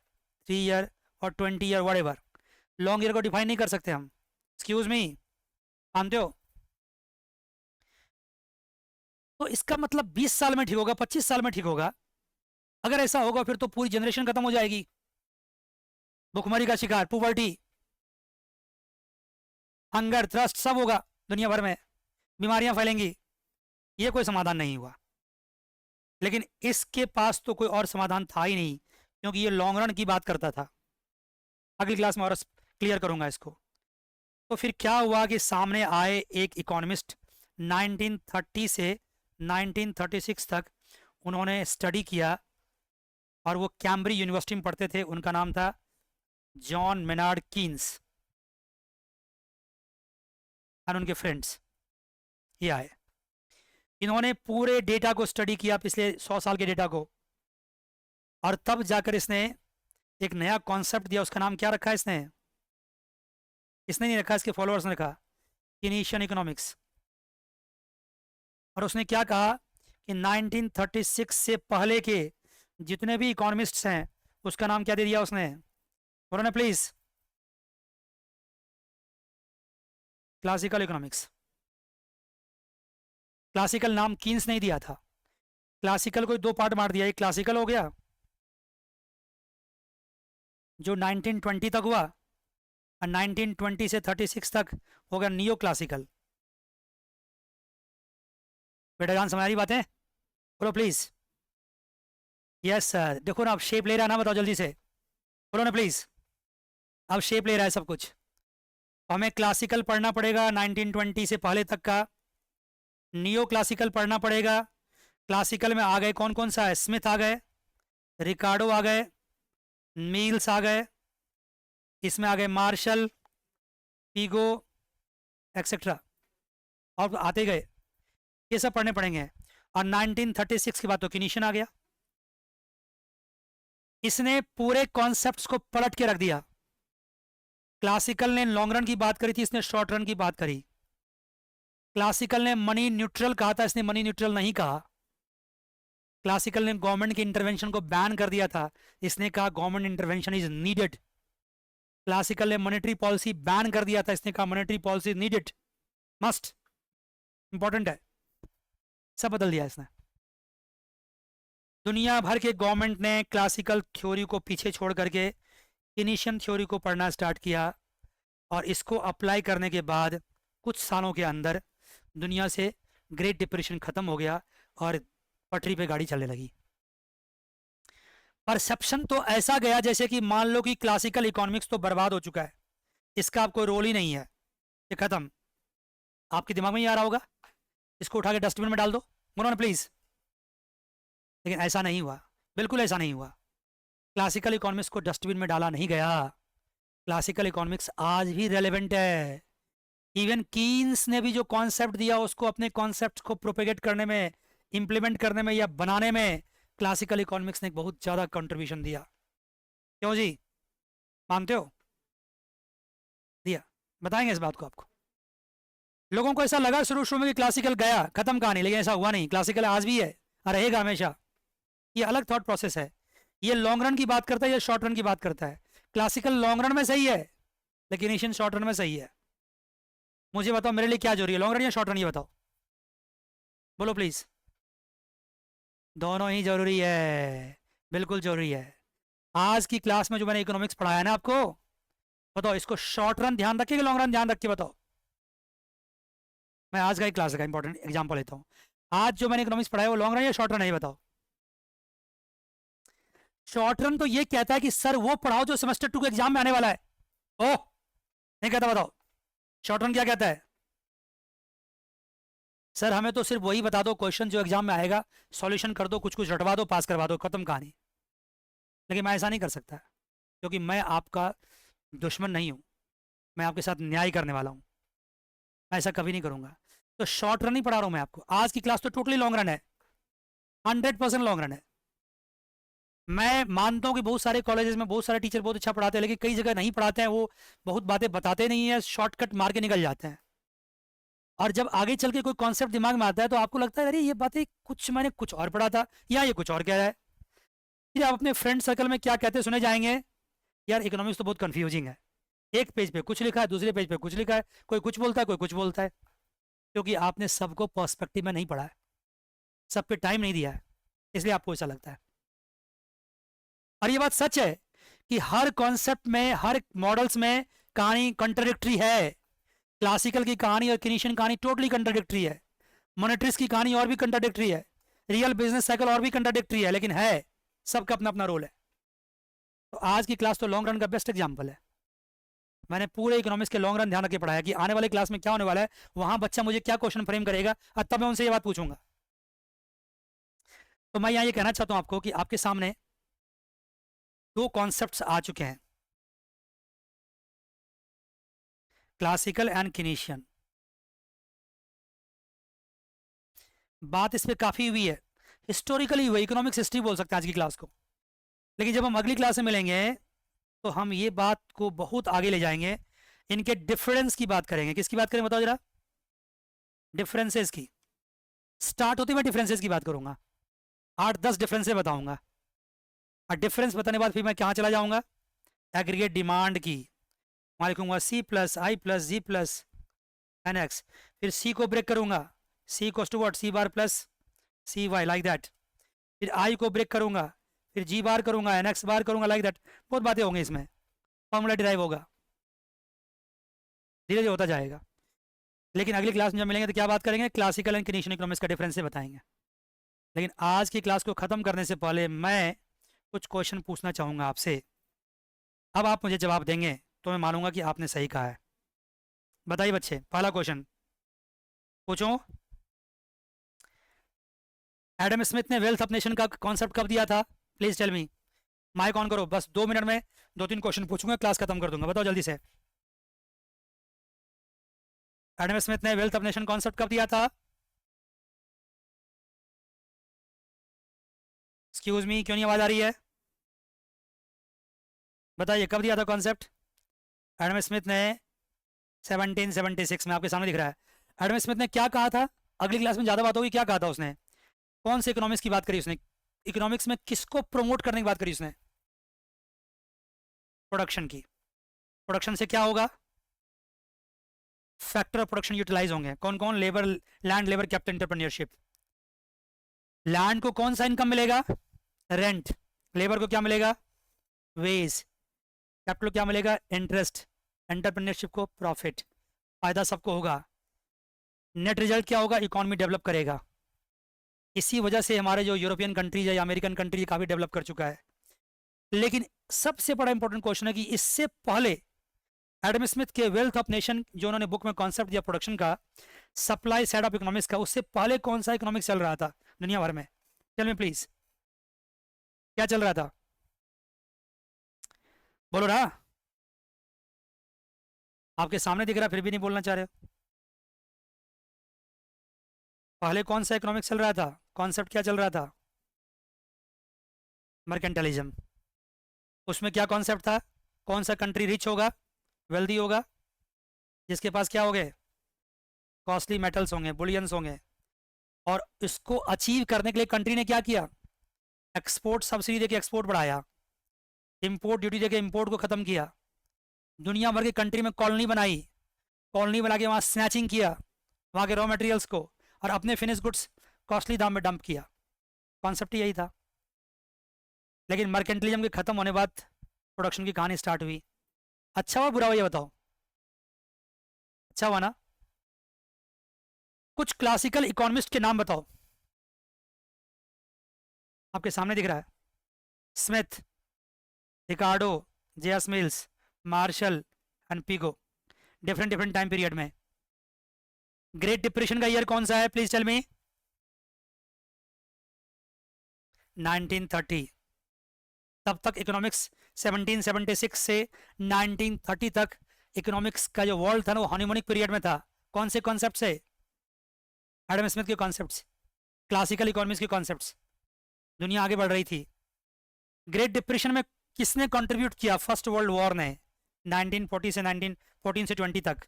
3 ईयर और 20 year, what ever. Long year को डिफाइन नहीं कर सकते हम, एक्सक्यूज मी, मानते हो? तो इसका मतलब 20 साल में ठीक होगा, 25 साल में ठीक होगा। अगर ऐसा होगा फिर तो पूरी जनरेशन खत्म हो जाएगी, भुखमरी का शिकार, पुवर्टी, हंगर, थ्रस्ट सब होगा। दुनिया भर में बीमारियां फैलेंगी, ये कोई समाधान नहीं हुआ। लेकिन इसके पास तो कोई और समाधान था ही नहीं, क्योंकि ये लॉन्ग रन की बात करता था। अगली क्लास में और क्लियर करूंगा इसको। तो फिर क्या हुआ कि सामने आए एक इकोनॉमिस्ट, 1930 से 1936 तक उन्होंने स्टडी किया, और वो कैम्ब्रिज यूनिवर्सिटी में पढ़ते थे। उनका नाम था जॉन मेनार्ड कीन्स, और उनके फ्रेंड्स ये आए। इन्होंने पूरे डेटा को स्टडी किया, पिछले 100 साल के डेटा को, और तब जाकर इसने एक नया कॉन्सेप्ट दिया। उसका नाम क्या रखा है इसने? इसने नहीं रखा, इसके फॉलोअर्स ने रखा, कीनीशियन इकोनॉमिक्स। और उसने क्या कहा कि 1936 से पहले के जितने भी इकोनॉमिस्ट्स हैं, उसका नाम क्या दे दिया उसने? बोलो ना प्लीज। Classical economics. क्लासिकल नाम कीन्स नहीं दिया था, क्लासिकल को दो पार्ट मार दिया। एक क्लासिकल हो गया जो 1920 तक हुआ, और 1920 से 36 तक हो गया नियो क्लासिकल। बेटा जान समझ आ रही बातें? बोलो प्लीज। यस सर, देखो ना अब शेप ले रहा है ना, बताओ जल्दी से, बोलो ना प्लीज। अब शेप ले रहा है सब कुछ। हमें क्लासिकल पढ़ना पड़ेगा 1920 से पहले तक का, नियो क्लासिकल पढ़ना पड़ेगा। क्लासिकल में आ गए कौन कौन सा है? स्मिथ आ गए, रिकार्डो आ गए, मील्स आ गए, इसमें आ गए मार्शल, पीगो, एक्सेट्रा, और आते गए। ये सब पढ़ने पड़ेंगे। और 1936 के बाद तो कीनीशियन आ गया। इसने पूरे कॉन्सेप्ट्स को पलट के रख दिया। क्लासिकल ने लॉन्ग रन की बात करी थी, इसने शॉर्ट रन की बात करी। क्लासिकल ने मनी न्यूट्रल कहा था, इसने मनी न्यूट्रल नहीं कहा। क्लासिकल ने गवर्नमेंट के इंटरवेंशन को बैन कर दिया था, इसने कहा government intervention is needed. Classical ने मॉनेटरी पॉलिसी बैन कर दिया था, इसने कहा monetary policy needed, must, important है। सब बदल दिया इसने। दुनिया भर के गवर्नमेंट ने क्लासिकल थ्योरी को पीछे छोड़ करके कीनीशियन थ्योरी को पढ़ना स्टार्ट किया, और इसको अप्लाई करने के बाद कुछ सालों के अंदर दुनिया से ग्रेट डिप्रेशन खत्म हो गया और पटरी पे गाड़ी चलने लगी। परसेप्शन तो ऐसा गया जैसे कि मान लो कि क्लासिकल इकोनॉमिक्स तो बर्बाद हो चुका है, इसका अब कोई रोल ही नहीं है, ये खत्म। आपके दिमाग में ही आ रहा होगा, इसको उठा के डस्टबिन में डाल दो, बोलो ना प्लीज। लेकिन ऐसा नहीं हुआ, बिल्कुल ऐसा नहीं हुआ। क्लासिकल इकोनॉमिक्स को डस्टबिन में डाला नहीं गया। क्लासिकल इकोनॉमिक्स आज भी रेलेवेंट है। इवन कीन्स ने भी जो कॉन्सेप्ट दिया, उसको अपने कॉन्सेप्ट को प्रोपेगेट करने में, इंप्लीमेंट करने में या बनाने में क्लासिकल इकोनॉमिक्स ने बहुत ज़्यादा कंट्रीब्यूशन दिया। क्यों जी, मानते हो? दिया। बताएंगे इस बात को आपको। लोगों को ऐसा लगा शुरू शुरू में कि क्लासिकल गया, खत्म कहानी, लेकिन ऐसा हुआ नहीं। क्लासिकल आज भी है और रहेगा हमेशा। ये अलग थॉट प्रोसेस है। ये लॉन्ग रन की बात करता है, ये शॉर्ट रन की बात करता है। क्लासिकल लॉन्ग रन में सही है, लेकिन एशियन शॉर्ट रन में सही है। मुझे बताओ मेरे लिए क्या जरूरी है, लॉन्ग रन या शॉर्ट रन? ये बताओ, बोलो प्लीज। दोनों ही जरूरी है, बिल्कुल जरूरी है। आज की क्लास में जो मैंने इकोनॉमिक्स पढ़ाया ना आपको, बताओ इसको शॉर्ट रन ध्यान रखिए कि लॉन्ग रन ध्यान रख के बताओ। मैं आज का ही क्लास का इंपॉर्टेंट एग्जांपल लेता हूँ। आज जो मैंने इकोनॉमिक्स पढ़ाया वो लॉन्ग रन या शॉर्ट रन है, ये बताओ। शॉर्ट रन तो ये कहता है कि सर वो पढ़ाओ जो सेमेस्टर 2 के एग्जाम में आने वाला है। ओह नहीं कहता, बताओ शॉर्ट रन क्या कहता है? सर हमें तो सिर्फ वही बता दो क्वेश्चन जो एग्जाम में आएगा, सॉल्यूशन कर दो, कुछ कुछ रटवा दो, पास करवा दो, खत्म कहानी। लेकिन मैं ऐसा नहीं कर सकता, क्योंकि मैं आपका दुश्मन नहीं हूं, मैं आपके साथ न्याय करने वाला हूं। मैं ऐसा कभी नहीं करूंगा। तो शॉर्ट रन ही पढ़ा रहा हूं मैं आपको। आज की क्लास तो टोटली लॉन्ग रन है, 100% लॉन्ग रन है। मैं मानता हूं कि बहुत सारे कॉलेजेस में बहुत सारे टीचर बहुत अच्छा पढ़ाते हैं, लेकिन कई जगह नहीं पढ़ाते हैं, वो बहुत बातें बताते नहीं है, शॉर्टकट मार के निकल जाते हैं। और जब आगे चल के कोई कॉन्सेप्ट दिमाग में आता है तो आपको लगता है अरे ये बातें कुछ मैंने कुछ और पढ़ा था, या ये कुछ और कह रहा है। फिर आप अपने फ्रेंड सर्कल में क्या कहते सुने जाएंगे, यार इकोनॉमिक्स तो बहुत कंफ्यूजिंग है, एक पेज पे कुछ लिखा है, दूसरे पेज पे कुछ लिखा है, कोई कुछ बोलता है, कोई कुछ बोलता है। क्योंकि आपने सबको पर्सपेक्टिव में नहीं पढ़ा है, सब पे टाइम नहीं दिया है, इसलिए आपको ऐसा लगता है। और ये बात सच है कि हर कॉन्सेप्ट में, हर मॉडल्स में कहानी कंट्राडिक्टरी है। क्लासिकल की कहानी और केनीशियन कहानी टोटली कंट्राडिक्टरी है, मॉनेटरिस्ट की कहानी और भी कंट्राडिक्टरी है, रियल बिजनेस साइकिल और भी कंट्राडिक्टरी है, लेकिन है सबका अपना अपना रोल है। तो आज की क्लास तो लॉन्ग रन का बेस्ट एग्जाम्पल है। मैंने पूरे इकोनॉमिक्स के लॉन्ग रन ध्यान रख के पढ़ाया कि आने वाले क्लास में क्या होने वाला है, वहां बच्चा मुझे क्या क्वेश्चन फ्रेम करेगा और तब मैं उनसे ये बात पूछूंगा। तो मैं यहाँ ये कहना चाहता हूँ आपको कि आपके सामने दो कॉन्सेप्ट्स आ चुके हैं, क्लासिकल एंड केनीशियन। बात इस पर काफी हुई है, हिस्टोरिकली हुई, इकोनॉमिक्स हिस्ट्री बोल सकते हैं आज की क्लास को। लेकिन जब हम अगली क्लास में मिलेंगे तो हम ये बात को बहुत आगे ले जाएंगे, इनके डिफरेंस की बात करेंगे। किसकी बात करें बताओ जरा? डिफरेंसेस की। स्टार्ट होते मैं डिफरेंसेस की बात करूंगा, 8-10 डिफरेंसेस बताऊंगा, और डिफरेंस बताने के बाद फिर मैं कहाँ चला जाऊंगा, एग्रीगेट डिमांड की। वहां लिखूंगा C plus I plus G plus N X. फिर सी को ब्रेक करूंगा, C goes to what, C bar plus C Y, like that. फिर आई को ब्रेक करूंगा, फिर जी बार करूंगा, एन एक्स बार करूंगा, लाइक दैट। बहुत बातें होंगी इसमें, फॉर्मूला डिराइव होगा, धीरे धीरे होता जाएगा। लेकिन अगली क्लास में जब मिलेंगे तो क्या बात करेंगे, क्लासिकल एंड केनीशियन इकोनॉमिक्स का डिफरेंस से बताएंगे। लेकिन आज की क्लास को ख़त्म करने से पहले मैं कुछ क्वेश्चन पूछना चाहूँगा आपसे। अब आप मुझे जवाब देंगे तो मैं मानूंगा कि आपने सही कहा है। बताइए बच्चे, पहला क्वेश्चन पूछो। एडम स्मिथ ने वेल्थ ऑफ नेशन का कॉन्सेप्ट कब दिया था? Please tell me. Mike on करो, बस 2 मिनट में 2-3 क्वेश्चन पूछूंगा, क्लास खत्म कर दूंगा। बताओ जल्दी से। एडम स्मिथ ने वेल्थ ऑफ नेशन कॉन्सेप्ट कब दिया था? एक्सक्यूज मी, क्यों नहीं आवाज आ रही है? बताइए कब दिया था कॉन्सेप्ट? एडम स्मिथ ने 1776 में, आपके सामने दिख रहा है। एडम स्मिथ ने क्या कहा था? अगली क्लास में ज्यादा बात होगी। क्या कहा था उसने? कौन से इकोनॉमिक्स की बात करी उसने? इकोनॉमिक्स में किसको प्रमोट करने की बात करी उसने? प्रोडक्शन की। प्रोडक्शन से क्या होगा? फैक्टर ऑफ प्रोडक्शन यूटिलाइज होंगे। कौन कौन? Labour, land, labour, capital, entrepreneurship. Land को कौन सा इनकम मिलेगा? रेंट। लेबर को क्या मिलेगा? वेज। कैपिटल क्या मिलेगा? इंटरेस्ट। एंटरप्रेन्योरशिप को प्रॉफिट। फायदा सबको होगा। नेट रिजल्ट क्या होगा? इकोनॉमी डेवलप करेगा। इसी वजह से हमारे जो यूरोपियन कंट्रीज है या अमेरिकन कंट्रीज काफी डेवलप कर चुका है। लेकिन सबसे बड़ा इंपॉर्टेंट क्वेश्चन है कि इससे पहले एडम स्मिथ के वेल्थ ऑफ नेशन जो उन्होंने बुक में कॉन्सेप्ट दिया प्रोडक्शन का, सप्लाई साइड ऑफ इकोनॉमिक्स का, उससे पहले कौन सा इकोनॉमिक्स चल रहा था दुनिया भर में? टेल मी प्लीज, क्या चल रहा था? बोलो ना। आपके सामने दिख रहा है फिर भी नहीं बोलना चाह रहे हो। पहले कौन सा इकोनॉमिक्स चल रहा था? कॉन्सेप्ट क्या चल रहा था? मर्केंटलिज्म। उसमें क्या कॉन्सेप्ट था? कौन सा कंट्री रिच होगा, वेल्दी होगा, जिसके पास क्या हो गए? कॉस्टली मेटल्स होंगे, बुलियंस होंगे। और इसको अचीव करने के लिए कंट्री ने क्या किया? एक्सपोर्ट सब्सिडी देके एक्सपोर्ट बढ़ाया, इंपोर्ट ड्यूटी देके इंपोर्ट को खत्म किया, दुनिया भर की कंट्री में कॉलोनी बनाई, कॉलोनी बना के वहां स्नैचिंग किया वहां के रॉ मटेरियल्स को, और अपने फिनिश गुड्स कॉस्टली दाम में डंप किया। कॉन्सेप्ट यही था। लेकिन मर्केंटलिज्म के खत्म होने बाद प्रोडक्शन की कहानी स्टार्ट हुई। अच्छा हुआ बुरा हुआ ये बताओ? अच्छा हुआ ना? कुछ क्लासिकल इकोनॉमिस्ट के नाम बताओ। आपके सामने दिख रहा है, Smith, Ricardo, JS Mills, Marshall and Pigou. Different different time period में। ग्रेट डिप्रेशन का ईयर कौन सा है? Please tell me. 1930। तब तक इकोनॉमिक्स 1776 से 1930 तक इकोनॉमिक्स का जो वर्ल्ड था ना वो हनीमूनिक पीरियड में था। कौन से कॉन्सेप्ट से? एडम स्मिथ के कॉन्सेप्ट्स, क्लासिकल इकोनॉमिक्स के कॉन्सेप्ट्स। दुनिया आगे बढ़ रही थी। ग्रेट डिप्रेशन में किसने कंट्रीब्यूट किया? फर्स्ट वर्ल्ड वॉर ने, 1940 से 1914 से 20 तक।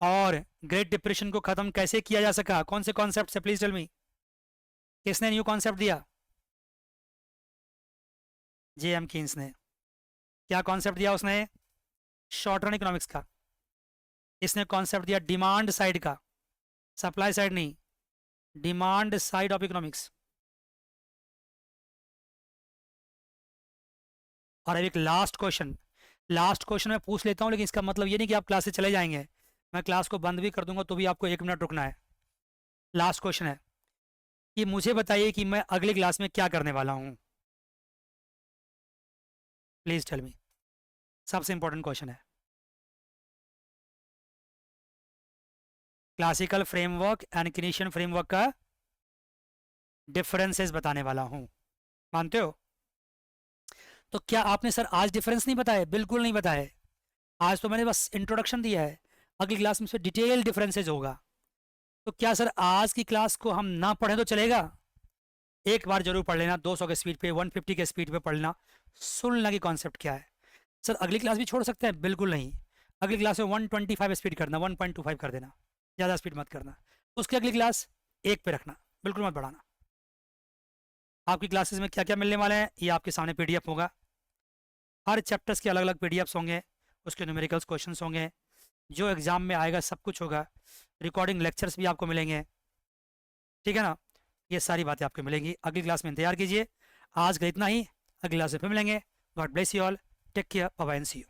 और ग्रेट डिप्रेशन को खत्म कैसे किया जा सका? कौन से कॉन्सेप्ट से? Please tell me. किसने न्यू कॉन्सेप्ट दिया? जेएम कीन्स ने। क्या कॉन्सेप्ट दिया उसने? शॉर्ट रन इकोनॉमिक्स का। इसने कॉन्सेप्ट दिया डिमांड साइड का, सप्लाई साइड नहीं, डिमांड साइड ऑफ इकोनॉमिक्स। और अब एक लास्ट क्वेश्चन, लास्ट क्वेश्चन मैं पूछ लेता हूँ, लेकिन इसका मतलब ये नहीं कि आप क्लास से चले जाएंगे। मैं क्लास को बंद भी कर दूंगा तो भी आपको 1 मिनट रुकना है। लास्ट क्वेश्चन है कि मुझे बताइए कि मैं अगली क्लास में क्या करने वाला हूँ। Please tell me. सबसे इंपॉर्टेंट क्वेश्चन है। Classical framework and Keynesian framework का डिफरेंसेस बताने वाला हूँ। मानते हो? तो क्या आपने सर आज डिफरेंस नहीं बताए? बिल्कुल नहीं बताए। आज तो मैंने बस इंट्रोडक्शन दिया है। अगली क्लास में से डिटेल डिफरेंसेस होगा। तो क्या सर आज की क्लास को हम ना पढ़ें तो चलेगा? एक बार जरूर पढ़ लेना, 200 के स्पीड पे, 150 के स्पीड पे पढ़ना, सुन लेना कि कॉन्सेप्ट क्या है। सर अगली क्लास भी छोड़ सकते हैं? बिल्कुल नहीं। अगली क्लास में 125 स्पीड करना, 1.25 कर देना, ज़्यादा स्पीड मत करना। उसकी अगली क्लास 1 पे रखना, बिल्कुल मत बढ़ाना। आपकी क्लासेस में क्या क्या मिलने वाले हैं ये आपके सामने पीडीएफ होगा। हर चैप्टर्स के अलग अलग पीडीएफ्स होंगे, उसके न्यूमेरिकल्स क्वेश्चंस होंगे, जो एग्जाम में आएगा सब कुछ होगा। रिकॉर्डिंग लेक्चर्स भी आपको मिलेंगे, ठीक है ना? ये सारी बातें आपको मिलेंगी। अगली क्लास में इंतजार कीजिए। आज का इतना ही, अगली क्लास में फिर मिलेंगे। God bless you all, take care, bye bye and see you.